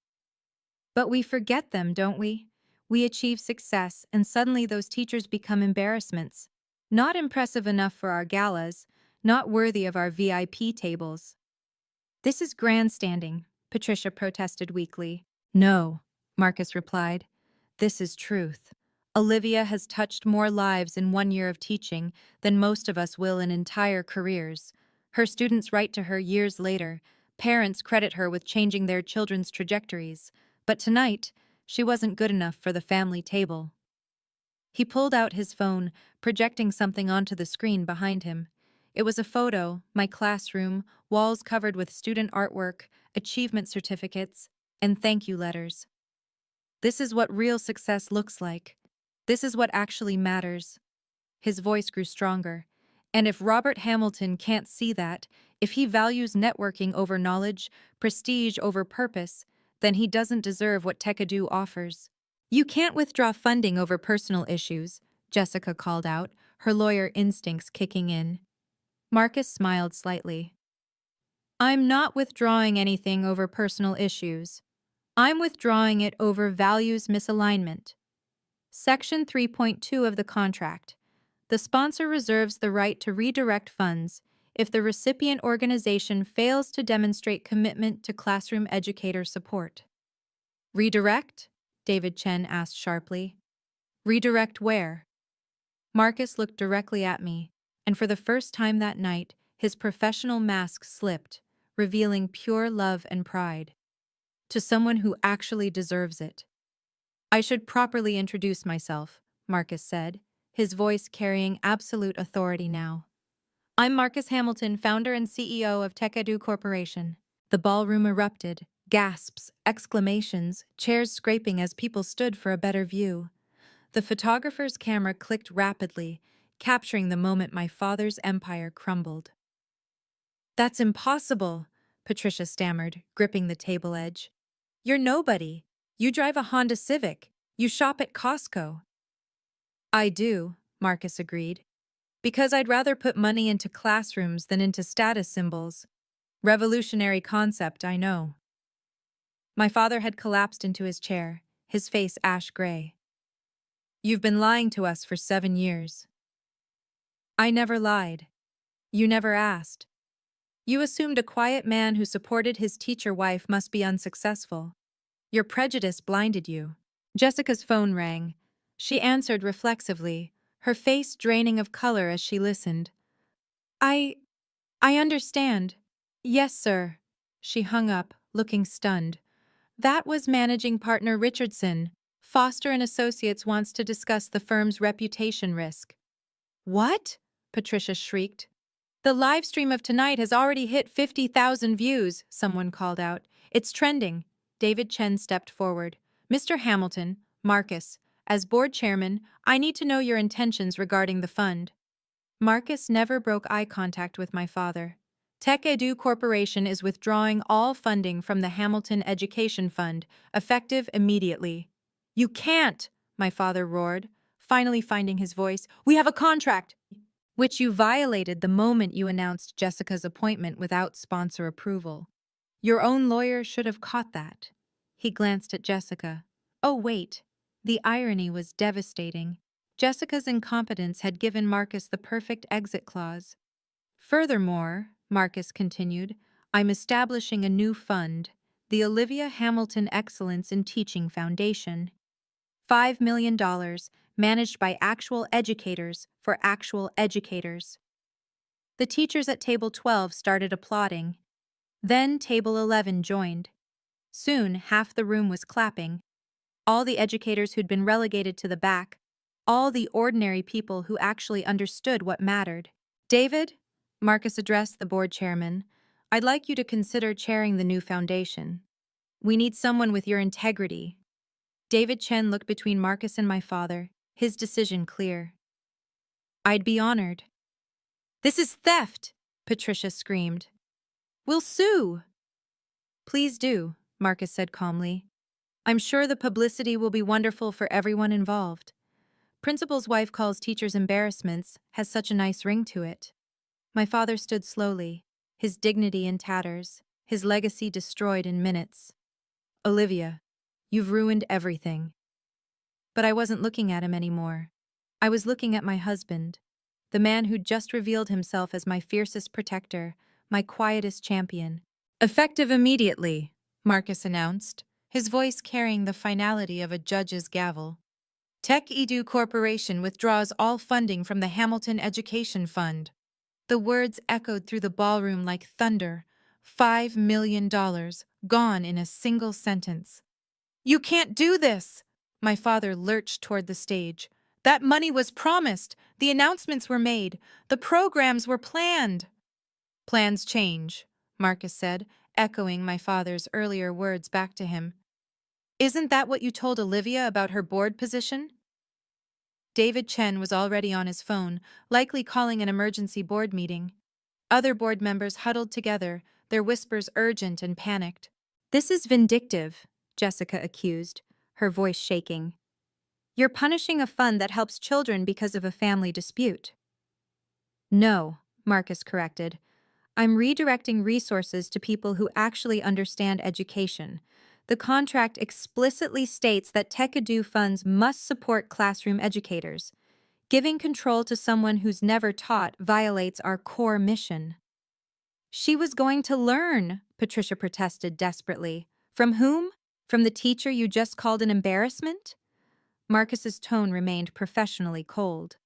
"But we forget them, don't we? We achieve success, and suddenly those teachers become embarrassments. Not impressive enough for our galas, not worthy of our VIP tables." "This is grandstanding," Patricia protested weakly. "No," Marcus replied. "This is truth. Olivia has touched more lives in 1 year of teaching than most of us will in entire careers. Her students write to her years later. Parents credit her with changing their children's trajectories. But tonight, she wasn't good enough for the family table." He pulled out his phone, projecting something onto the screen behind him. It was a photo, my classroom, walls covered with student artwork, achievement certificates, and thank you letters. "This is what real success looks like. This is what actually matters." His voice grew stronger. "And if Robert Hamilton can't see that, if he values networking over knowledge, prestige over purpose, then he doesn't deserve what Tekadu offers." "You can't withdraw funding over personal issues," Jessica called out, her lawyer instincts kicking in. Marcus smiled slightly. "I'm not withdrawing anything over personal issues. I'm withdrawing it over values misalignment. Section 3.2 of the contract. The sponsor reserves the right to redirect funds if the recipient organization fails to demonstrate commitment to classroom educator support. Redirect? David Chen asked sharply. Redirect where? Marcus looked directly at me, and for the first time that night, his professional mask slipped, revealing pure love and pride. To someone who actually deserves it. I should properly introduce myself, Marcus said, his voice carrying absolute authority now. I'm Marcus Hamilton, founder and CEO of TechEdu Corporation. The ballroom erupted, gasps, exclamations, chairs scraping as people stood for a better view. The photographer's camera clicked rapidly, capturing the moment my father's empire crumbled. That's impossible, Patricia stammered, gripping the table edge. You're nobody. You drive a Honda Civic. You shop at Costco. I do, Marcus agreed. Because I'd rather put money into classrooms than into status symbols. Revolutionary concept, I know. My father had collapsed into his chair, his face ash gray. You've been lying to us for 7 years. I never lied. You never asked. You assumed a quiet man who supported his teacher wife must be unsuccessful. Your prejudice blinded you. Jessica's phone rang. She answered reflexively, her face draining of color as she listened. I understand. Yes, sir. She hung up, looking stunned. That was managing partner Richardson. Foster and Associates wants to discuss the firm's reputation risk. What? Patricia shrieked. The live stream of tonight has already hit 50,000 views, someone called out. It's trending. David Chen stepped forward. Mr. Hamilton, Marcus, as board chairman, I need to know your intentions regarding the fund. Marcus never broke eye contact with my father. TechEdu Corporation is withdrawing all funding from the Hamilton Education Fund, effective immediately. You can't, my father roared, finally finding his voice. We have a contract, which you violated the moment you announced Jessica's appointment without sponsor approval. Your own lawyer should have caught that. He glanced at Jessica. Oh, wait. The irony was devastating. Jessica's incompetence had given Marcus the perfect exit clause. Furthermore, Marcus continued, I'm establishing a new fund, the Olivia Hamilton Excellence in Teaching Foundation. $5 million, managed by actual educators for actual educators. The teachers at Table 12 started applauding. Then Table 11 joined. Soon, half the room was clapping. All the educators who'd been relegated to the back, all the ordinary people who actually understood what mattered. David, Marcus addressed the board chairman, I'd like you to consider chairing the new foundation. We need someone with your integrity. David Chen looked between Marcus and my father, his decision clear. I'd be honored. This is theft, Patricia screamed. We'll sue. Please do, Marcus said calmly. I'm sure the publicity will be wonderful for everyone involved. Principal's wife calls teachers embarrassments, has such a nice ring to it. My father stood slowly, his dignity in tatters, his legacy destroyed in minutes. Olivia, you've ruined everything. But I wasn't looking at him anymore. I was looking at my husband, the man who'd just revealed himself as my fiercest protector, my quietest champion. Effective immediately, Marcus announced, his voice carrying the finality of a judge's gavel. TechEdu Corporation withdraws all funding from the Hamilton Education Fund. The words echoed through the ballroom like thunder. $5 million, gone in a single sentence. You can't do this! My father lurched toward the stage. That money was promised. The announcements were made. The programs were planned. Plans change, Marcus said, echoing my father's earlier words back to him. Isn't that what you told Olivia about her board position? David Chen was already on his phone, likely calling an emergency board meeting. Other board members huddled together, their whispers urgent and panicked. This is vindictive, Jessica accused, her voice shaking. You're punishing a fund that helps children because of a family dispute. No, Marcus corrected. I'm redirecting resources to people who actually understand education. The contract explicitly states that TechEdu funds must support classroom educators. Giving control to someone who's never taught violates our core mission. She was going to learn, Patricia protested desperately. From whom? From the teacher you just called an embarrassment? Marcus's tone remained professionally cold.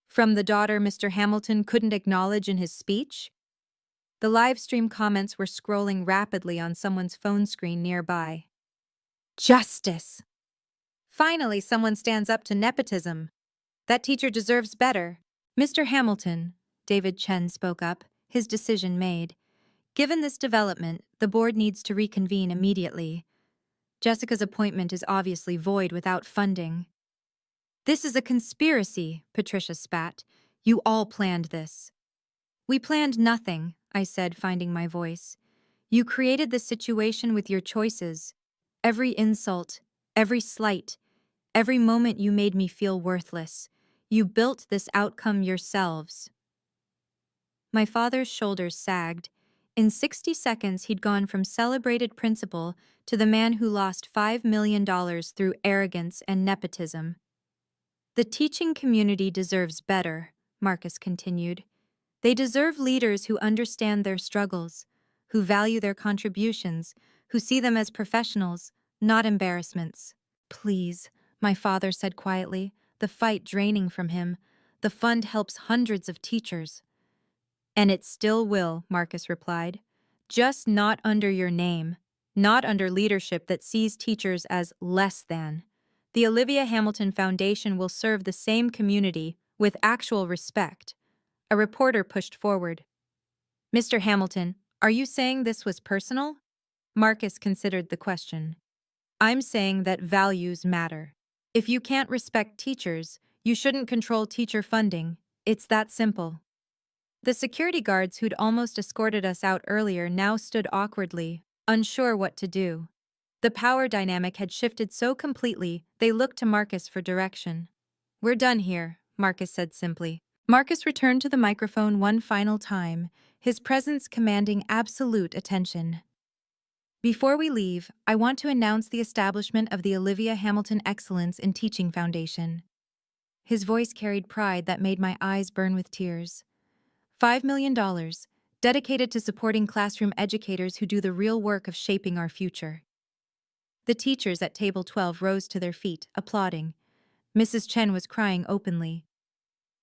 From the daughter Mr. Hamilton couldn't acknowledge in his speech? The live stream comments were scrolling rapidly on someone's phone screen nearby. Justice! Finally, someone stands up to nepotism. That teacher deserves better. Mr. Hamilton, David Chen spoke up, his decision made. Given this development, the board needs to reconvene immediately. Jessica's appointment is obviously void without funding. This is a conspiracy, Patricia spat. You all planned this. We planned nothing, I said, finding my voice. You created this situation with your choices. Every insult, every slight, every moment you made me feel worthless. You built this outcome yourselves. My father's shoulders sagged. In 60 seconds, he'd gone from celebrated principal to the man who lost $5 million through arrogance and nepotism. The teaching community deserves better, Marcus continued. They deserve leaders who understand their struggles, who value their contributions, who see them as professionals, not embarrassments. Please, my father said quietly, the fight draining from him. The fund helps hundreds of teachers. And it still will, Marcus replied. Just not under your name, not under leadership that sees teachers as less than. The Olivia Hamilton Foundation will serve the same community with actual respect. A reporter pushed forward. Mr. Hamilton, are you saying this was personal? Marcus considered the question. I'm saying that values matter. If you can't respect teachers, you shouldn't control teacher funding. It's that simple. The security guards who'd almost escorted us out earlier now stood awkwardly, unsure what to do. The power dynamic had shifted so completely, they looked to Marcus for direction. We're done here, Marcus said simply. Marcus returned to the microphone one final time, his presence commanding absolute attention. Before we leave, I want to announce the establishment of the Olivia Hamilton Excellence in Teaching Foundation. His voice carried pride that made my eyes burn with tears. $5 million, dedicated to supporting classroom educators who do the real work of shaping our future. The teachers at table 12 rose to their feet, applauding. Mrs. Chen was crying openly.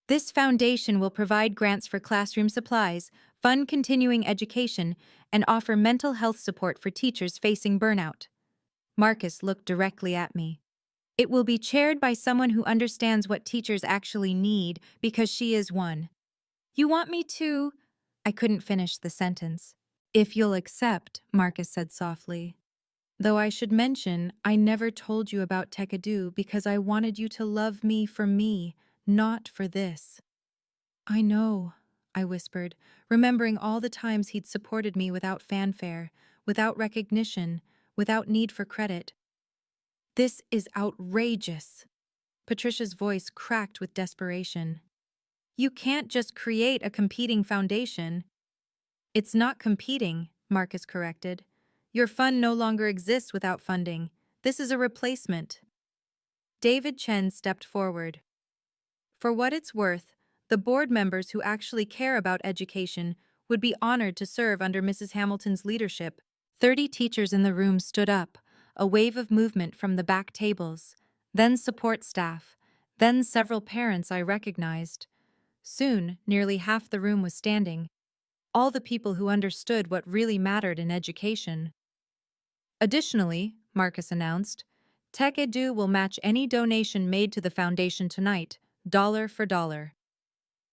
This foundation will provide grants for classroom supplies, fund continuing education, and offer mental health support for teachers facing burnout. Marcus looked directly at me. It will be chaired by someone who understands what teachers actually need, because she is one. You want me to? I couldn't finish the sentence. If you'll accept, Marcus said softly. Though I should mention, I never told you about Tekadu because I wanted you to love me for me, not for this. I know, I whispered, remembering all the times he'd supported me without fanfare, without recognition, without need for credit. This is outrageous. Patricia's voice cracked with desperation. You can't just create a competing foundation. It's not competing, Marcus corrected. Your fund no longer exists without funding. This is a replacement. David Chen stepped forward. For what it's worth, the board members who actually care about education would be honored to serve under Mrs. Hamilton's leadership. 30 teachers in the room stood up, a wave of movement from the back tables, then support staff, then several parents I recognized. Soon, nearly half the room was standing, all the people who understood what really mattered in education. Additionally, Marcus announced, Tech Edu will match any donation made to the foundation tonight, dollar for dollar.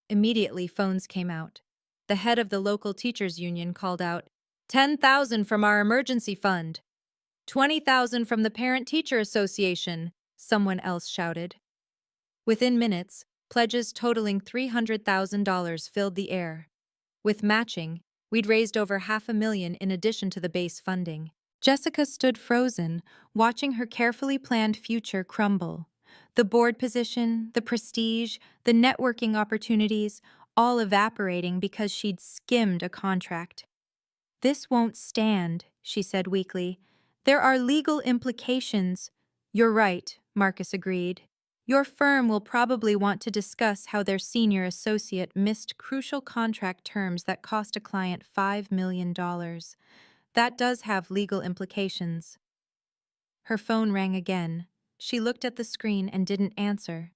Immediately, phones came out. The head of the local teachers union called out, 10,000 from our emergency fund. 20,000 from the Parent-Teacher Association, someone else shouted. Within minutes, pledges totaling $300,000 filled the air. With matching, we'd raised over $500,000 in addition to the base funding. Jessica stood frozen, watching her carefully planned future crumble. The board position, the prestige, the networking opportunities, all evaporating because she'd skimmed a contract. This won't stand, she said weakly. There are legal implications. You're right, Marcus agreed. Your firm will probably want to discuss how their senior associate missed crucial contract terms that cost a client $5 million. That does have legal implications. Her phone rang again. She looked at the screen and didn't answer.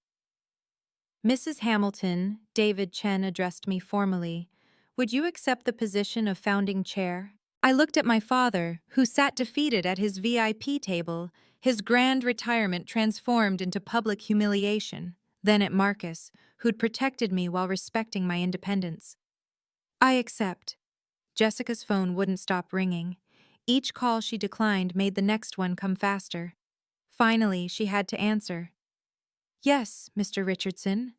Mrs. Hamilton, David Chen addressed me formally. Would you accept the position of founding chair? I looked at my father, who sat defeated at his VIP table, his grand retirement transformed into public humiliation, then at Marcus, who'd protected me while respecting my independence. I accept. Jessica's phone wouldn't stop ringing. Each call she declined made the next one come faster. Finally, she had to answer. Yes, Mr. Richardson.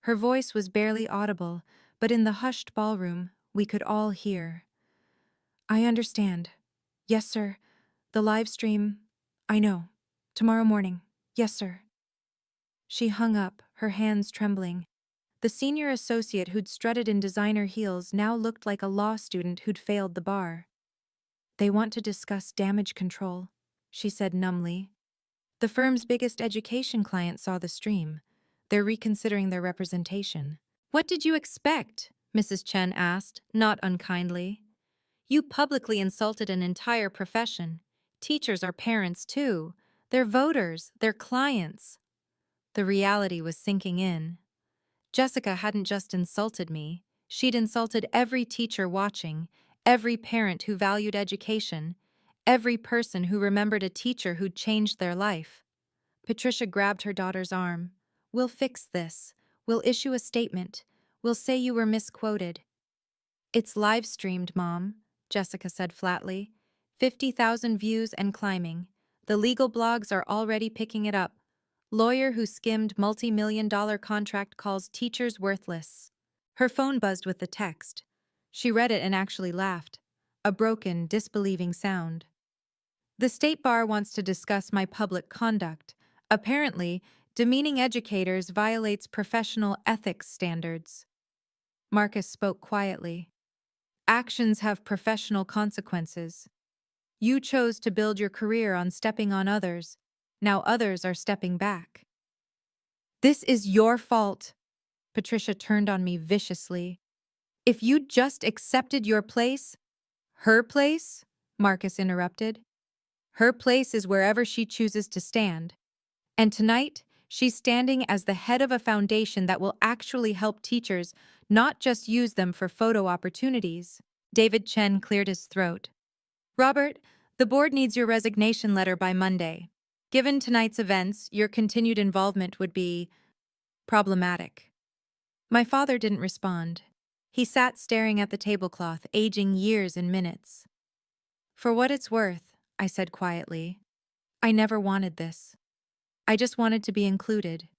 Her voice was barely audible, but in the hushed ballroom, we could all hear. I understand. Yes, sir. The live stream. I know. Tomorrow morning. Yes, sir. She hung up, her hands trembling. The senior associate who'd strutted in designer heels now looked like a law student who'd failed the bar. They want to discuss damage control, she said numbly. The firm's biggest education client saw the stream. They're reconsidering their representation. What did you expect? Mrs. Chen asked, not unkindly. You publicly insulted an entire profession. Teachers are parents, too. They're voters, they're clients. The reality was sinking in. Jessica hadn't just insulted me. She'd insulted every teacher watching, every parent who valued education, every person who remembered a teacher who'd changed their life. Patricia grabbed her daughter's arm. We'll fix this. We'll issue a statement. We'll say you were misquoted. It's live-streamed, Mom, Jessica said flatly. 50,000 views and climbing. The legal blogs are already picking it up. Lawyer who skimmed multi-million-dollar contract calls teachers worthless. Her phone buzzed with the text. She read it and actually laughed. A broken, disbelieving sound. The State Bar wants to discuss my public conduct. Apparently, demeaning educators violates professional ethics standards. Marcus spoke quietly. Actions have professional consequences. You chose to build your career on stepping on others. Now others are stepping back. This is your fault. Patricia turned on me viciously. If you'd just accepted your place— Her place? Marcus interrupted. Her place is wherever she chooses to stand. And tonight, she's standing as the head of a foundation that will actually help teachers, not just use them for photo opportunities. David Chen cleared his throat. Robert, the board needs your resignation letter by Monday. Given tonight's events, your continued involvement would be problematic. My father didn't respond. He sat staring at the tablecloth, aging years in minutes. For what it's worth, I said quietly, I never wanted this. I just wanted to be included,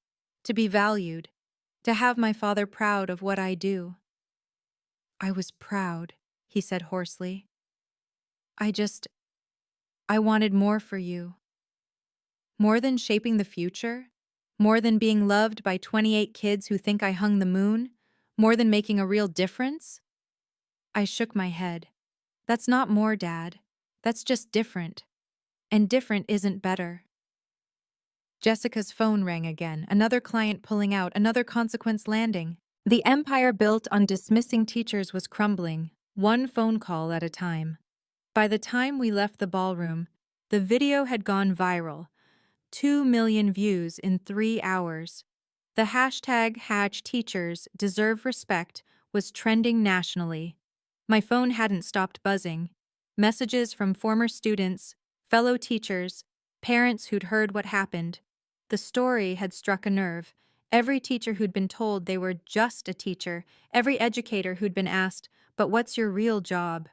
to be valued, to have my father proud of what I do. I was proud, he said hoarsely. I wanted more for you. More than shaping the future? More than being loved by 28 kids who think I hung the moon? More than making a real difference? I shook my head. That's not more, Dad. That's just different. And different isn't better. Jessica's phone rang again, another client pulling out, another consequence landing. The empire built on dismissing teachers was crumbling, one phone call at a time. By the time we left the ballroom, the video had gone viral. 2 million views in 3 hours. The hashtag #HatchTeachers_deserve_respect was trending nationally. My phone hadn't stopped buzzing. Messages from former students, fellow teachers, parents who'd heard what happened. The story had struck a nerve. Every teacher who'd been told they were just a teacher, every educator who'd been asked, but what's your real job?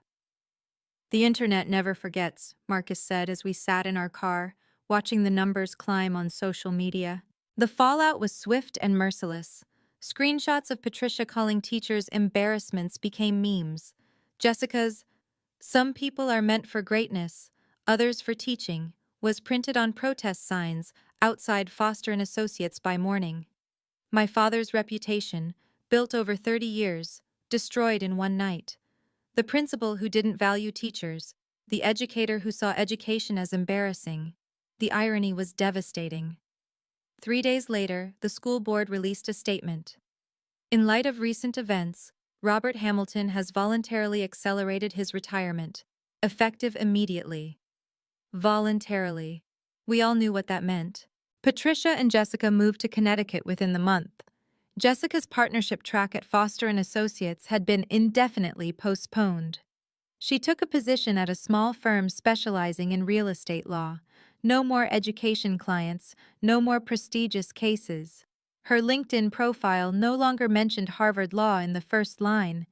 The internet never forgets, Marcus said as we sat in our car, watching the numbers climb on social media. The fallout was swift and merciless. Screenshots of Patricia calling teachers embarrassments became memes. Jessica's "Some people are meant for greatness, others for teaching" was printed on protest signs outside Foster and Associates by morning. My father's reputation, built over 30 years, destroyed in one night. The principal who didn't value teachers, the educator who saw education as embarrassing. The irony was devastating. 3 days later, the school board released a statement. In light of recent events, Robert Hamilton has voluntarily accelerated his retirement, effective immediately. Voluntarily. We all knew what that meant. Patricia and Jessica moved to Connecticut within the month. Jessica's partnership track at Foster and Associates had been indefinitely postponed. She took a position at a small firm specializing in real estate law. No more education clients, no more prestigious cases. Her LinkedIn profile no longer mentioned Harvard Law in the first line.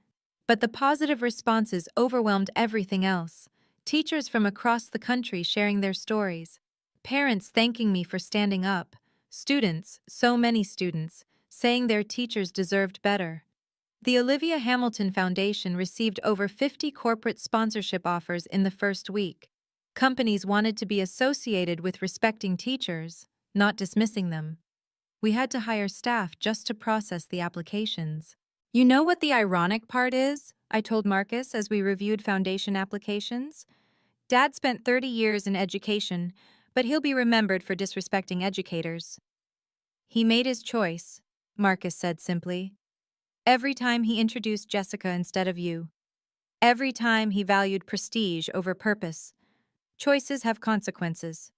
But the positive responses overwhelmed everything else. Teachers from across the country sharing their stories. Parents thanking me for standing up. Students, so many students, saying their teachers deserved better. The Olivia Hamilton Foundation received over 50 corporate sponsorship offers in the first week. Companies wanted to be associated with respecting teachers, not dismissing them. We had to hire staff just to process the applications. You know what the ironic part is? I told Marcus as we reviewed foundation applications. Dad spent 30 years in education, but he'll be remembered for disrespecting educators. He made his choice, Marcus said simply. Every time he introduced Jessica instead of you. Every time he valued prestige over purpose. Choices have consequences.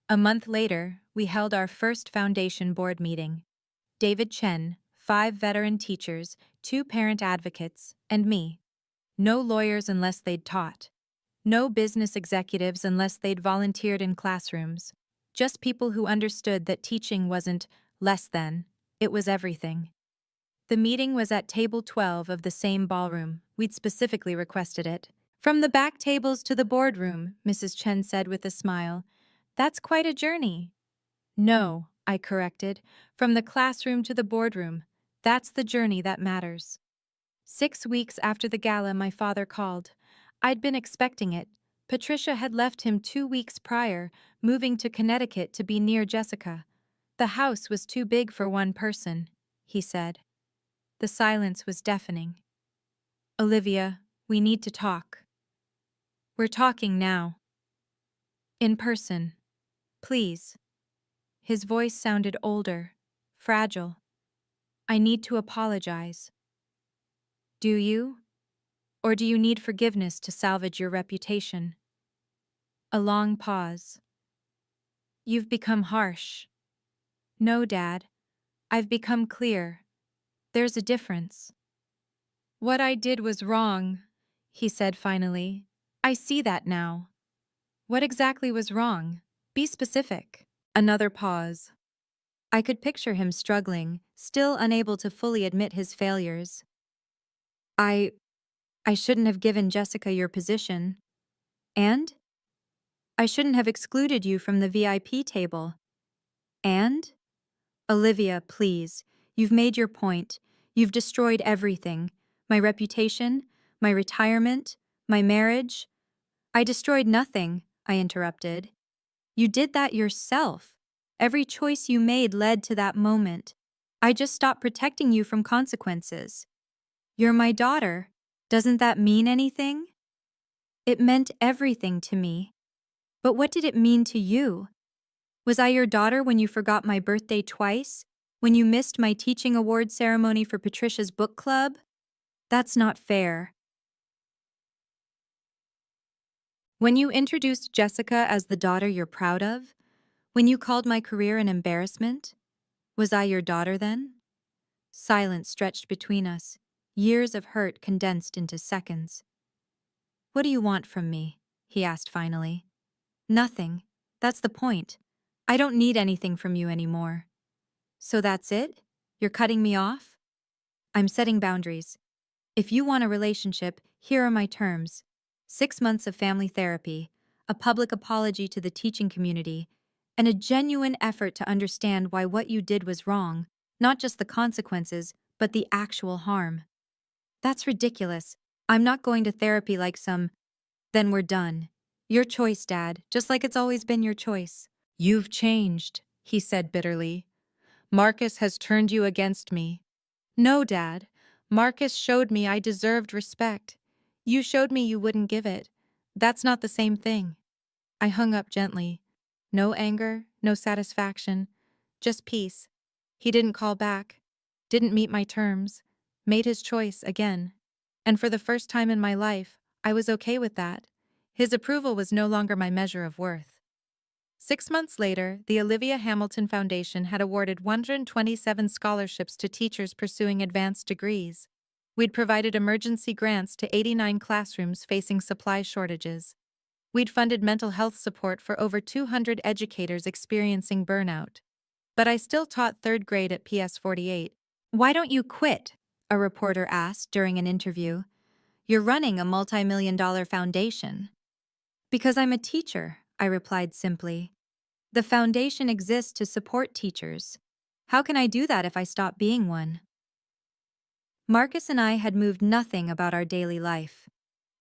A month later, we held our first foundation board meeting. David Chen, 5 veteran teachers, 2 parent advocates, and me. No lawyers unless they'd taught. No business executives unless they'd volunteered in classrooms. Just people who understood that teaching wasn't less than, it was everything. The meeting was at table 12 of the same ballroom. We'd specifically requested it. From the back tables to the boardroom, Mrs. Chen said with a smile. That's quite a journey. No, I corrected. From the classroom to the boardroom. That's the journey that matters. 6 weeks after the gala, my father called. I'd been expecting it. Patricia had left him 2 weeks prior, moving to Connecticut to be near Jessica. The house was too big for one person, he said. The silence was deafening. Olivia, we need to talk. We're talking now. In person. Please. His voice sounded older, fragile. I need to apologize. Do you? Or do you need forgiveness to salvage your reputation? A long pause. You've become harsh. No, Dad. I've become clear. There's a difference. What I did was wrong, he said finally. I see that now. What exactly was wrong? Be specific. Another pause. I could picture him struggling, still unable to fully admit his failures. I shouldn't have given Jessica your position. And? I shouldn't have excluded you from the VIP table. And? Olivia, please. You've made your point. You've destroyed everything. My reputation, my retirement, my marriage. I destroyed nothing, I interrupted. You did that yourself. Every choice you made led to that moment. I just stopped protecting you from consequences. You're my daughter. Doesn't that mean anything? It meant everything to me. But what did it mean to you? Was I your daughter when you forgot my birthday twice? When you missed my teaching award ceremony for Patricia's book club? That's not fair. When you introduced Jessica as the daughter you're proud of? When you called my career an embarrassment? Was I your daughter then? Silence stretched between us, years of hurt condensed into seconds. What do you want from me? He asked finally. Nothing. That's the point. I don't need anything from you anymore. So that's it? You're cutting me off? I'm setting boundaries. If you want a relationship, here are my terms. 6 months of family therapy, a public apology to the teaching community, and a genuine effort to understand why what you did was wrong, not just the consequences, but the actual harm. That's ridiculous. I'm not going to therapy like some. Then we're done. Your choice, Dad, just like it's always been your choice. You've changed, he said bitterly. Marcus has turned you against me. No, Dad. Marcus showed me I deserved respect. You showed me you wouldn't give it. That's not the same thing. I hung up gently. No anger, no satisfaction, just peace. He didn't call back, didn't meet my terms, made his choice again. And for the first time in my life, I was okay with that. His approval was no longer my measure of worth. 6 months later, the Olivia Hamilton Foundation had awarded 127 scholarships to teachers pursuing advanced degrees. We'd provided emergency grants to 89 classrooms facing supply shortages. We'd funded mental health support for over 200 educators experiencing burnout. But I still taught third grade at PS 48. "Why don't you quit?" a reporter asked during an interview. "You're running a multi-million-dollar foundation." "Because I'm a teacher," I replied simply. "The foundation exists to support teachers. How can I do that if I stop being one?" Marcus and I had moved nothing about our daily life.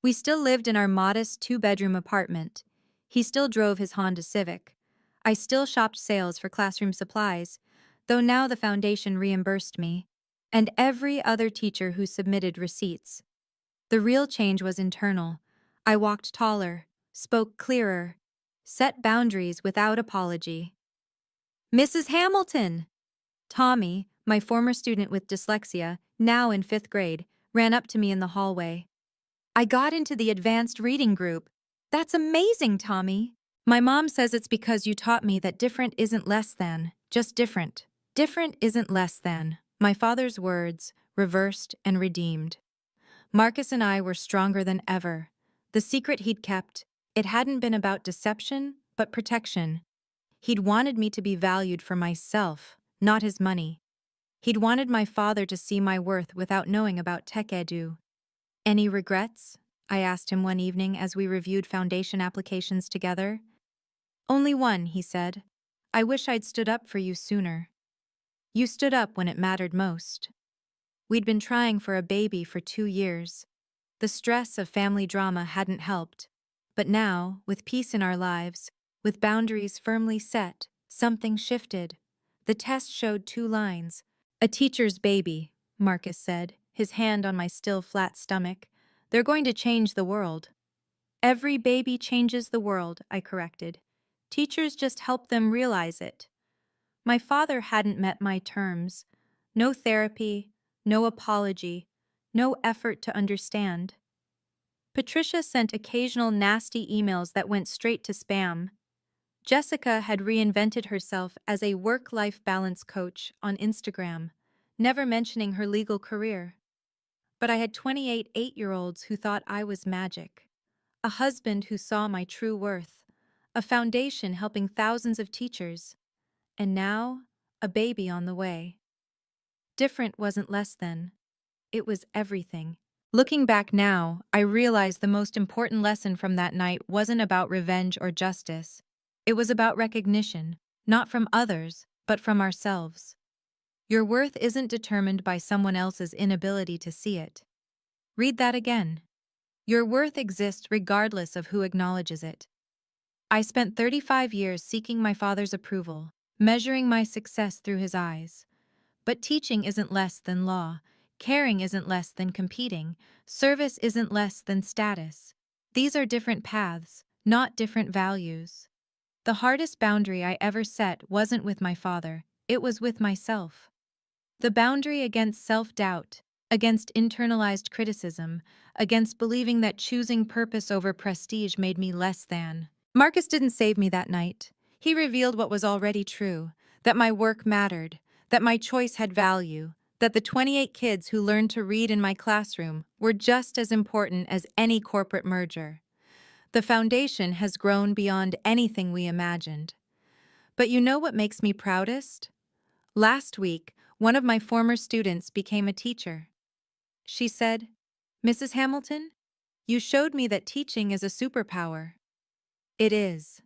We still lived in our modest two-bedroom apartment. He still drove his Honda Civic. I still shopped sales for classroom supplies, though now the foundation reimbursed me, and every other teacher who submitted receipts. The real change was internal. I walked taller, spoke clearer, set boundaries without apology. "Mrs. Hamilton!" Tommy, my former student with dyslexia, now in 5th grade, ran up to me in the hallway. "I got into the advanced reading group." "That's amazing, Tommy." "My mom says it's because you taught me that different isn't less than, just different." Different isn't less than. My father's words, reversed and redeemed. Marcus and I were stronger than ever. The secret he'd kept, it hadn't been about deception, but protection. He'd wanted me to be valued for myself, not his money. He'd wanted my father to see my worth without knowing about tech edu. "Any regrets?" I asked him one evening as we reviewed foundation applications together. "Only one," he said. "I wish I'd stood up for you sooner." "You stood up when it mattered most." We'd been trying for a baby for 2 years. The stress of family drama hadn't helped. But now, with peace in our lives, with boundaries firmly set, something shifted. The test showed 2 lines. "A teacher's baby," Marcus said, his hand on my still flat stomach. "They're going to change the world." "Every baby changes the world," I corrected. "Teachers just help them realize it." My father hadn't met my terms. No therapy, no apology, no effort to understand. Patricia sent occasional nasty emails that went straight to spam. Jessica had reinvented herself as a work-life balance coach on Instagram, never mentioning her legal career. But I had 28 eight-year-olds who thought I was magic, a husband who saw my true worth, a foundation helping thousands of teachers, and now, a baby on the way. Different wasn't less than. It was everything. Looking back now, I realize the most important lesson from that night wasn't about revenge or justice. It was about recognition, not from others, but from ourselves. Your worth isn't determined by someone else's inability to see it. Read that again. Your worth exists regardless of who acknowledges it. I spent 35 years seeking my father's approval, measuring my success through his eyes. But teaching isn't less than law. Caring isn't less than competing. Service isn't less than status. These are different paths, not different values. The hardest boundary I ever set wasn't with my father, it was with myself. The boundary against self-doubt, against internalized criticism, against believing that choosing purpose over prestige made me less than. Marcus didn't save me that night. He revealed what was already true, that my work mattered, that my choice had value, that the 28 kids who learned to read in my classroom were just as important as any corporate merger. The foundation has grown beyond anything we imagined. But you know what makes me proudest? Last week, one of my former students became a teacher. She said, "Mrs. Hamilton, you showed me that teaching is a superpower." It is.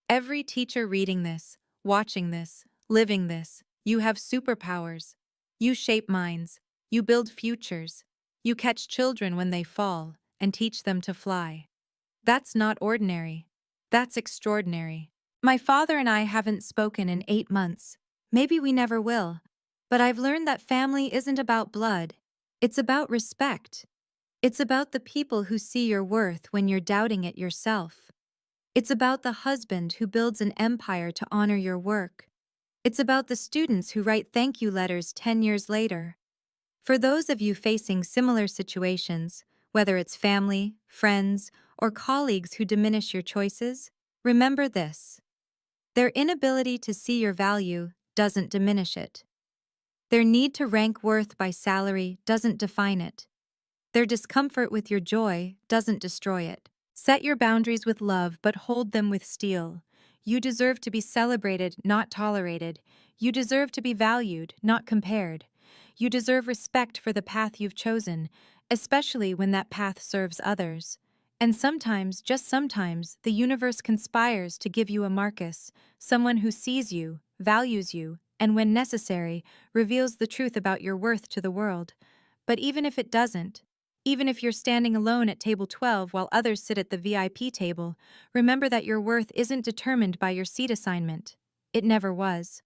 Every teacher reading this, watching this, living this, you have superpowers. You shape minds. You build futures. You catch children when they fall and teach them to fly. That's not ordinary. That's extraordinary. My father and I haven't spoken in 8 months. Maybe we never will. But I've learned that family isn't about blood. It's about respect. It's about the people who see your worth when you're doubting it yourself. It's about the husband who builds an empire to honor your work. It's about the students who write thank you letters 10 years later. For those of you facing similar situations, whether it's family, friends, or colleagues who diminish your choices, remember this. Their inability to see your value doesn't diminish it. Their need to rank worth by salary doesn't define it. Their discomfort with your joy doesn't destroy it. Set your boundaries with love, but hold them with steel. You deserve to be celebrated, not tolerated. You deserve to be valued, not compared. You deserve respect for the path you've chosen, especially when that path serves others. And sometimes, just sometimes, the universe conspires to give you a Marcus, someone who sees you, values you, and when necessary, reveals the truth about your worth to the world. But even if it doesn't, even if you're standing alone at table 12 while others sit at the VIP table, remember that your worth isn't determined by your seat assignment. It never was.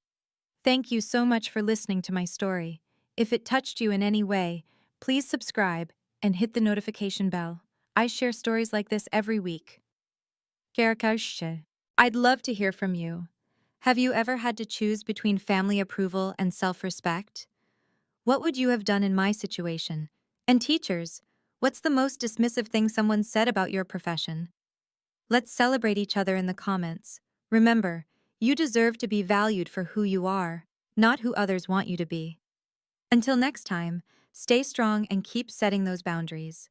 Thank you so much for listening to my story. If it touched you in any way, please subscribe and hit the notification bell. I share stories like this every week. Gerakaushe. I'd love to hear from you. Have you ever had to choose between family approval and self-respect? What would you have done in my situation? And teachers, what's the most dismissive thing someone said about your profession? Let's celebrate each other in the comments. Remember, you deserve to be valued for who you are, not who others want you to be. Until next time, stay strong and keep setting those boundaries.